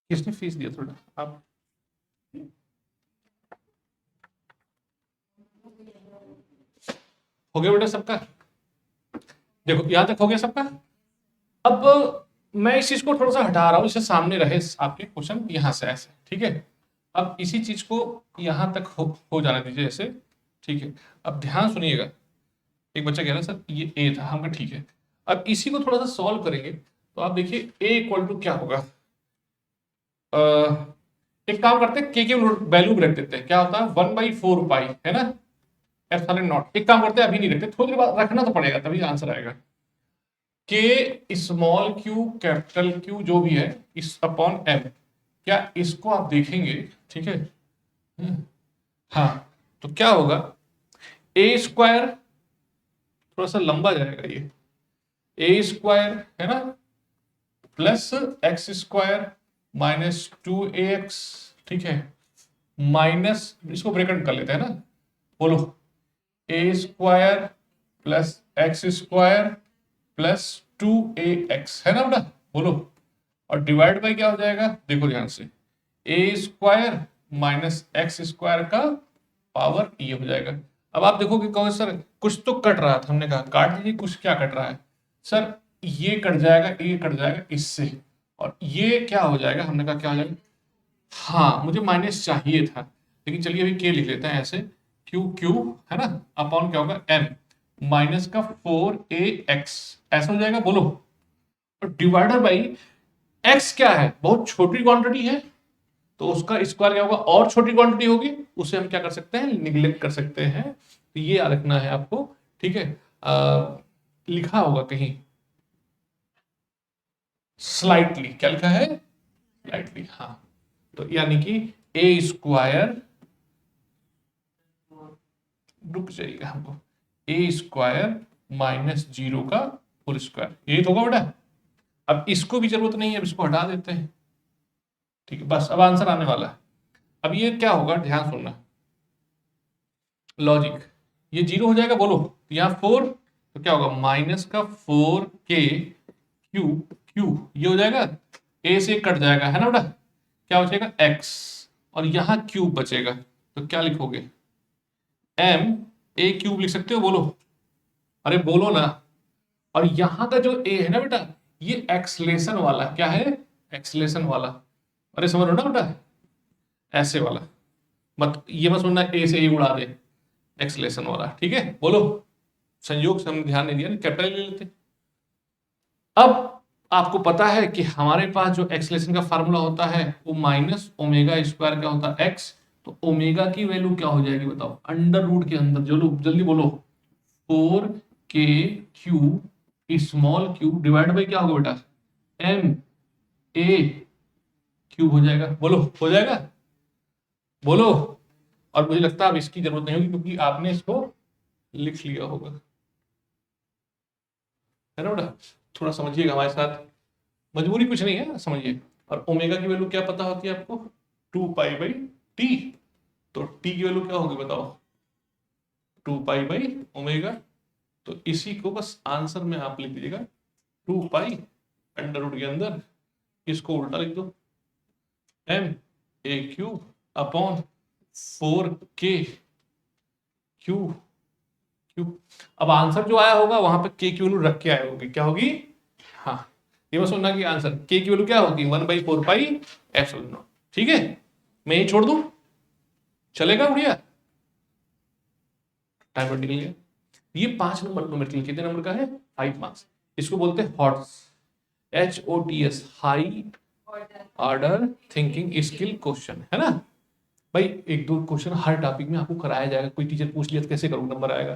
किसने फीस दिया थोड़ा आप? हो गया बेटा सबका? देखो यहां तक हो गया सबका। अब मैं इस चीज को थोड़ा सा हटा रहा हूं, इसे सामने रहे आपके क्वेश्चन यहां से ऐसे, ठीक है। अब इसी चीज को यहां तक हो जाने दीजिए ऐसे, ठीक है। अब ध्यान सुनिएगा, एक बच्चा कह रहा है सर ये ए था, हम कहा ठीक है। अब इसी को थोड़ा सा सॉल्व करेंगे तो आप देखिए ए इक्वल टू क्या होगा। एक काम करते हैं, के वैल्यू रख देते हैं, क्या होता है 1/4 पाई, है ना, एप्सिलॉन नॉट। एक काम करते हैं अभी नहीं रखते, थोड़ी देर बाद रखना तो पड़ेगा तभी आंसर आएगा। के स्मॉल क्यू कैपिटल क्यू जो भी है इस अपॉन एम, क्या इसको आप देखेंगे, ठीक है। हाँ, तो क्या होगा ए स्क्वायर, थोड़ा सा लंबा जाएगा ये, ए स्क्वायर है ना plus X square minus 2ax, ठीक है, माइनस इसको ब्रैकेट कर लेते हैं ना, बोलो A square plus X square plus 2ax है ना बेटा, बोलो, और डिवाइड बाय क्या हो जाएगा, देखो ध्यान से, ए स्क्वायर माइनस एक्स स्क्वायर का पावर ये हो जाएगा। अब आप देखोगे कहोगे सर कुछ तो कट रहा था, हमने कहा काट दीजिए, कुछ क्या कट रहा है सर, ये कट जाएगा, ये कट जाएगा इससे, और ये क्या हो जाएगा, हमने कहा क्या हो जाएगा, हाँ मुझे माइनस चाहिए था, लेकिन चलिए अभी के लिख लेते हैं ऐसे, क्यू क्यू है ना, अपॉन क्या होगा एम माइनस का 4ax ऐसा हो जाएगा, बोलो, और डिवाइडर बाई एक्स क्या है, बहुत छोटी क्वांटिटी है, तो उसका स्क्वायर क्या होगा, और छोटी क्वांटिटी होगी, उसे हम क्या कर सकते हैं, निग्लेक्ट कर सकते हैं, तो ये याद रखना है आपको, ठीक है। लिखा होगा कहीं स्लाइटली, क्या लिखा है, स्लाइटली, हाँ, तो यानी कि ए स्क्वायर, रुक जाइएगा हमको, ए स्क्वायर माइनस 0 का होल स्क्वायर, यही तो होगा बेटा। अब इसको भी जरूरत नहीं है, अब इसको हटा देते हैं, ठीक है, बस अब आंसर आने वाला है। अब ये क्या होगा, ध्यान सुनना, लॉजिक, ये 0 हो जाएगा, बोलो, यहाँ 4, तो क्या होगा माइनस का 4k क्यू ये हो जाएगा, ए से कट जाएगा है ना बेटा, क्या बचेगा x, और यहाँ क्यूब बचेगा, तो क्या लिखोगे, m a क्यूब लिख सकते हो, बोलो, अरे बोलो ना, और यहां का जो a है ना बेटा, ये एक्सलेशन वाला, क्या है, एक्सलेशन वाला, अरे समझ लो ना बेटा, ऐसे वाला, मत ये मत सुनना a से a उड़ा दे, एक्सलेशन वाला, ठीक है, बोलो, संयोग से हमने ध्यान नहीं दिया ना, कैपिटल ले लेते। अब आपको पता है कि हमारे पास जो एक्सलेशन का फार्मूला होता है वो माइनस ओमेगा स्क्वायर क्या होता है एक्स, तो ओमेगा की वैल्यू क्या हो जाएगी बताओ, अंडर रूट के अंदर, चलो जल्दी बोलो, 4k small cube divide by क्या होगा बेटा, एम ए क्यूब हो जाएगा, बोलो हो जाएगा, बोलो, और मुझे लगता है अब इसकी जरूरत नहीं होगी क्योंकि आपने इसको लिख लिया होगा, है ना बेटा, थोड़ा समझिएगा हमारे साथ, मजबूरी कुछ नहीं है, समझिए। और ओमेगा की वैल्यू क्या पता होती है आपको, 2 पाई बाई टी, तो टी की वैल्यू क्या होगी बताओ, 2 पाई बाई ओमेगा, तो इसी को बस आंसर में आप लिख दीजिएगा 2 पाई अंडर रूट के अंदर, इसको उल्टा लिख दो, m a cube upon 4k cube cube. अब आंसर जो आया होगा वहां पे के की वैल्यू रख के आए होगी, क्या होगी, हाँ, ये बस सुनना कि आंसर के की वैल्यू क्या होगी, 1/4 पाई एप्सिलॉन नॉट, ठीक है, मैं ये छोड़ दूं, चलेगा बढ़िया, टाइम निकल गया। ये 5 नंबर न्यूमेरिकल कितने नंबर का है, 5 मार्क्स, इसको बोलते हैं hots, HOTS, high order thinking skill question, है ना भाई, एक दो क्वेश्चन हर टॉपिक में आपको कराया जाएगा, कोई टीचर पूछ लिया तो कैसे करूँ नंबर आएगा,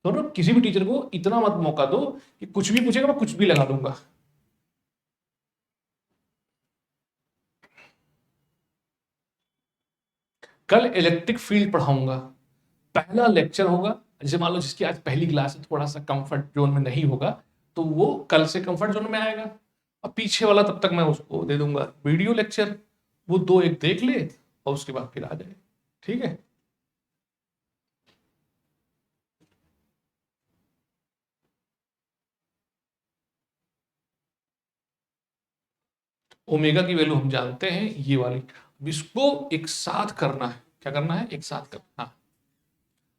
तो ना किसी भी टीचर को इतना मत मौका दो कि कुछ भी पूछेगा मैं कुछ भी लगा दूंगा। कल इलेक्ट्रिक फील्ड पढ़ाऊंगा, पहला लेक्चर होगा, जैसे मान लो जिसकी आज पहली क्लास है, थोड़ा सा कंफर्ट जोन में नहीं होगा, तो वो कल से कंफर्ट जोन में आएगा, और पीछे वाला तब तक मैं उसको दे दूंगा वीडियो लेक्चर, वो 2 एक देख ले और उसके बाद फिर आ जाए, ठीक है। ओमेगा की वैल्यू हम जानते हैं ये वाली, अब इसको एक साथ करना है, क्या करना है, एक साथ करना, हाँ,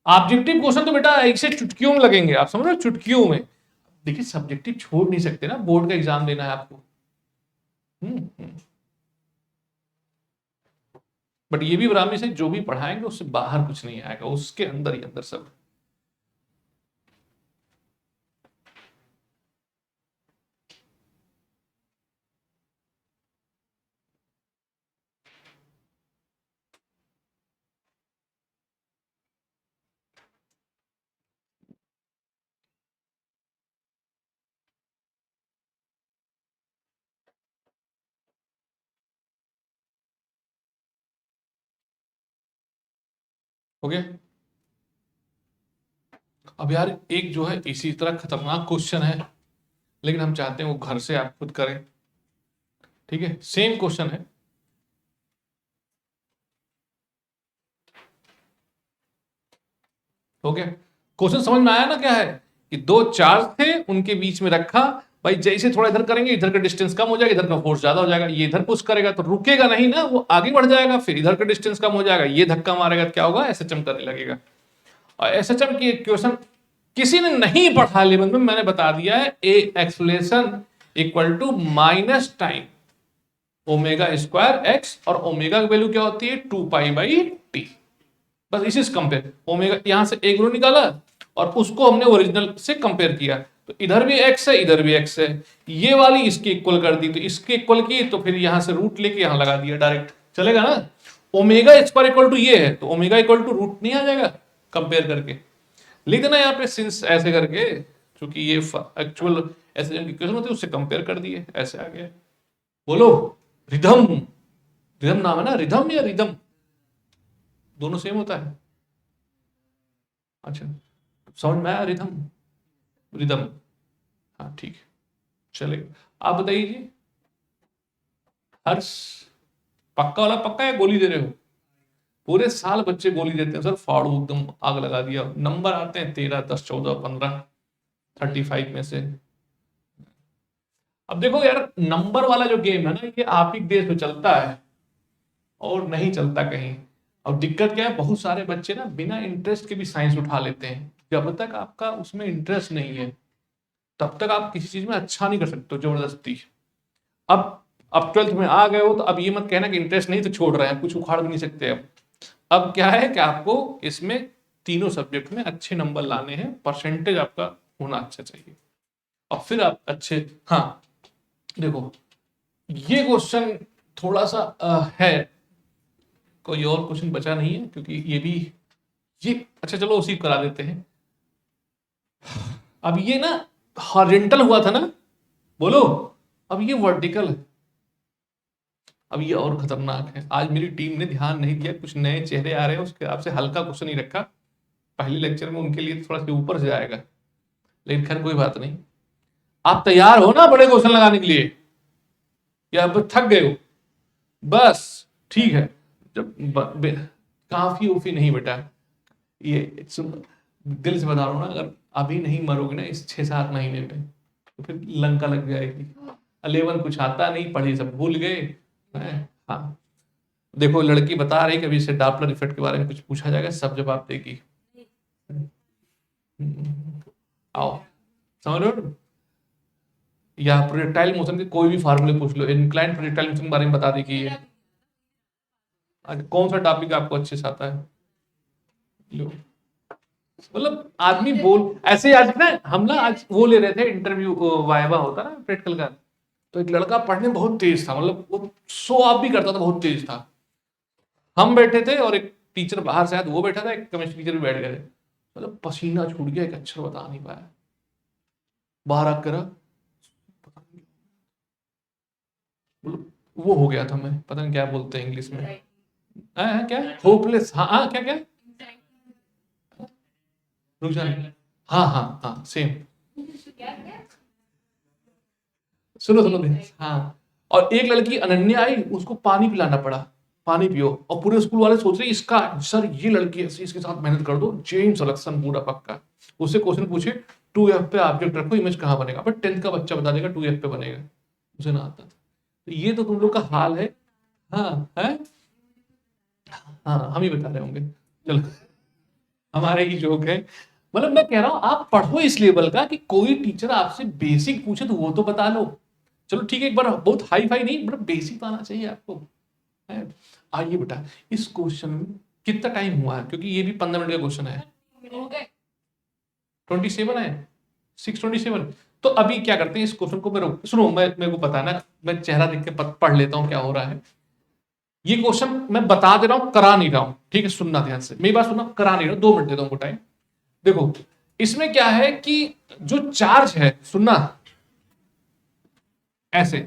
ऑब्जेक्टिव क्वेश्चन तो बेटा एक से चुटकियों में लगेंगे, आप समझ रहे हो, चुटकियों में, देखिए सब्जेक्टिव छोड़ नहीं सकते ना, बोर्ड का एग्जाम देना है आपको, हम्म। बट ये भी बराबर से जो भी पढ़ाएंगे उससे बाहर कुछ नहीं आएगा, उसके अंदर ही अंदर सब। हो गया। अब यार एक जो है इसी तरह खतरनाक क्वेश्चन है, लेकिन हम चाहते हैं वो घर से आप खुद करें। ठीक है, सेम क्वेश्चन है। हो गया क्वेश्चन, समझ में आया ना क्या है कि दो चार्ज थे, उनके बीच में रखा, भाई जैसे थोड़ा इधर करेंगे इधर का डिस्टेंस कम हो जाएगा, इधर का फोर्स ज्यादा हो जाएगा, ये इधर पुश करेगा तो रुकेगा नहीं ना, वो आगे बढ़ जाएगा, फिर इधर का डिस्टेंस कम हो जाएगा, ये धक्का मारेगा तो क्या होगा, एसएचएम करने लगेगा। और एसएचएम की क्वेश्चन किसी ने नहीं पढ़ा लेवल में, मैंने बता दिया है, A acceleration equal to minus time omega square X, और ओमेगा की वैल्यू क्या होती है 2π/t। बस इसी से कंपेयर, ओमेगा यहां से एक रो निकाला और उसको हमने ओरिजिनल से कंपेयर किया, तो इधर भी x है इधर भी x है, ये वाली इसके इक्वल कर दी, तो इसके इक्वल की, तो फिर यहां से रूट लेके यहां लगा दिया डायरेक्ट, चलेगा ना। ओमेगा स्क्वायर इक्वल टू ये है तो ओमेगा इक्वल टू रूट नहीं आ जाएगा, कंपेयर करके लिख देना यहाँ पे, सिंस ऐसे करके, क्योंकि ये एक्चुअल ऐसे की क्वेश्चन होती है उससे कंपेयर कर दिए, ऐसे आ गया। बोलो रिदम, रिदम नाम है ना, रिदम या रिदम, दोनों सेम होता है। अच्छा समझ में आया, रिदम रिदम, हाँ ठीक है चलेगा। आप बताइए जी, हर्ष पक्का वाला पक्का या गोली दे रहे हो? पूरे साल बच्चे गोली देते हैं सर, फाड़ू एकदम आग लगा दिया, नंबर आते हैं 13, 10, 14, 15, 35 में से। अब देखो यार, नंबर वाला जो गेम है ना, ये आप ही देश में चलता है और नहीं चलता कहीं। अब दिक्कत क्या है, बहुत सारे बच्चे ना बिना इंटरेस्ट के भी साइंस उठा लेते हैं, जब तक आपका उसमें इंटरेस्ट नहीं है तब तक आप किसी चीज में अच्छा नहीं कर सकते हो जबरदस्ती। अब 12th में आ गए हो तो अब ये मत कहना कि इंटरेस्ट नहीं तो छोड़ रहे हैं, कुछ उखाड़ भी नहीं सकते। अब क्या है कि आपको इसमें तीनों सब्जेक्ट में अच्छे नंबर लाने हैं, परसेंटेज आपका होना अच्छा चाहिए, और फिर आप अच्छे। हाँ देखो ये क्वेश्चन थोड़ा सा है, कोई और क्वेश्चन बचा नहीं है, क्योंकि ये भी ये अच्छा चलो उसी करा देते हैं। अब ये ना हॉरिजॉन्टल हुआ था ना, बोलो, अब ये वर्टिकल है। अब ये और खतरनाक है, आज मेरी टीम ने ध्यान नहीं दिया, कुछ नए चेहरे आ रहे हैं, उसके हिसाब से हल्का क्वेश्चन ही रखा, पहले लेक्चर में उनके लिए थोड़ा सा ऊपर से जाएगा, लेकिन खैर कोई बात नहीं। आप तैयार हो ना बड़े क्वेश्चन लगाने के लिए, या अब थक गए हो? बस ठीक है, जब काफी उफी नहीं बेटा, ये दिल से बता रहा हूं ना, अगर अभी नहीं मरोगे ना इस 6-7 महीने में तो फिर लंका लग जाएगी। 11 कुछ आता नहीं, पढ़ी सब भूल गए। हाँ देखो लड़की बता रही कि अभी से डापलर इफेक्ट के बारे में कुछ पूछा जाएगा, सब जवाब देगी। आओ समझ लो, या प्रोजेक्टाइल मोशन के कोई भी फार्मूले पूछ लो, इंक्लाइंड प्रोजेक्टाइल मोशन के बारे में बता देगी ये। कौन सा टॉपिक आपको अच्छे से आता है? लो मतलब आदमी बोल ऐसे, आज ना हम ना आज वो ले रहे थे इंटरव्यू, वाइवा होता ना प्रैक्टिकल का, तो एक लड़का पढ़ने में बहुत तेज था, मतलब वो शो ऑफ भी करता था, बहुत तेज था। हम बैठे थे और एक टीचर बाहर से आया, वो बैठा था, एक केमिस्ट्री टीचर भी बैठ गए थे, मतलब पसीना छूट गया, एक अक्षर बता नहीं पाया, बाहर आकर करा, मतलब वो हो गया था, मैं पता नहीं क्या बोलते हैं इंग्लिश में, क्या होपलेस, हाँ हाँ क्या क्या, रुक जा, हाँ हाँ हाँ सेम, सुनो सुनो हाँ। और एक लड़की अनन्या आई, उसको पानी पिलाना पड़ा, पानी पियो, और पूरे स्कूल वाले सोच रहे इसका सर ये लड़की ऐसी, इसके साथ मेहनत कर दो, चेन सिलेक्शन पूरा पक्का। उससे क्वेश्चन पूछे 2F पे ऑब्जेक्ट रखो, इमेज कहाँ बनेगा, बट 10th का बच्चा बता देगा 2F पे बनेगा, उसे ना आता था। तो ये तो तुम लोग का हाल है। हाँ है, हाँ हम ही बता रहे होंगे, चलो हमारे ही जोक है। मतलब मैं कह रहा हूं आप पढ़ो इस लेवल का कि कोई टीचर आपसे बेसिक पूछे तो वो तो बता लो, चलो ठीक है, एक बार बहुत हाई फाई नहीं, मतलब बेसिक तो आना चाहिए आपको। आइए बेटा, इस क्वेश्चन में कितना टाइम हुआ है, क्योंकि ये भी 15 मिनट का क्वेश्चन है। 27 है, 6:27। तो अभी क्या करते हैं, इस क्वेश्चन को मैं सुनो, मेरे को पता है ना, मैं चेहरा देख के पढ़ लेता हूँ क्या हो रहा है। ये क्वेश्चन मैं बता दे रहा हूं, करा नहीं रहा हूं, ठीक है, सुनना ध्यान से, मेरी बात सुनना, करा नहीं रहा हूं, 2 मिनट देता हूं टाइम। देखो इसमें क्या है कि जो चार्ज है, सुनना ऐसे,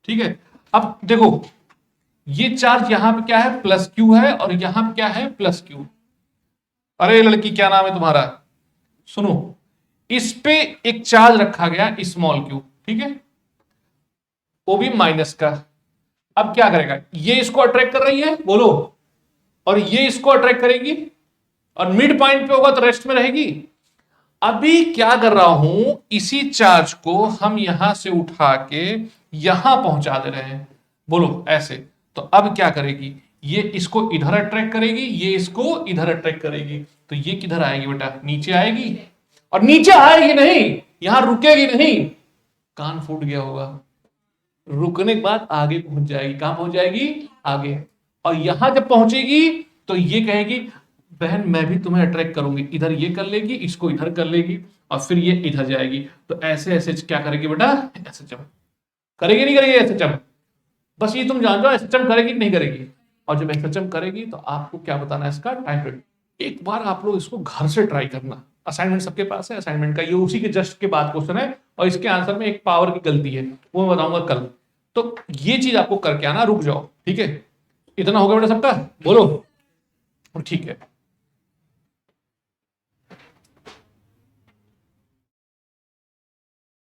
ठीक है। अब देखो ये चार्ज यहां पे क्या है, प्लस क्यू है, और यहां पे क्या है, प्लस क्यू। अरे लड़की क्या नाम है तुम्हारा, सुनो, इस पे एक चार्ज रखा गया स्मॉल क्यू, ठीक है, वो भी माइनस का। अब क्या करेगा, ये इसको अट्रैक्ट कर रही है, बोलो, और ये इसको अट्रैक्ट करेगी, और मिड पॉइंट पे होगा तो रेस्ट में रहेगी। अभी क्या कर रहा हूं, इसी चार्ज को हम यहां से उठा के यहां पहुंचा दे रहे हैं, बोलो ऐसे। तो अब क्या करेगी, ये इसको इधर अट्रैक्ट करेगी, ये इसको इधर अट्रैक्ट करेगी, तो ये किधर आएगी बेटा, नीचे आएगी, और नीचे आएगी नहीं, यहां रुकेगी नहीं, कान फूट गया होगा, रुकने के बाद आगे पहुंच जाएगी, कहां पहुंच जाएगी, आगे। और यहां जब पहुंचेगी तो ये कहेगी बहन मैं भी तुम्हें अट्रैक्ट करूंगी, इधर ये कर लेगी, इसको इधर कर लेगी, और फिर ये इधर जाएगी। तो ऐसे ऐसे क्या करेगी बेटा, ऐसे जम करेगी, नहीं करेगी ऐसे जम, बस ये तुम जान जाओ ऐसे जम करेगी नहीं करेगी। और जब ऐसे जम करेगी तो आपको क्या बताना है, इसका टाइम पीरियड। एक बार आप लोग इसको घर से ट्राई करना, असाइनमेंट सबके पास है, असाइनमेंट का ये उसी के जस्ट के बाद क्वेश्चन है, और इसके आंसर में एक पावर की गलती है, वो मैं बताऊंगा कल। तो ये चीज आपको करके आना, रुक जाओ, ठीक है। इतना हो गया बेटा सबका, बोलो, ठीक है।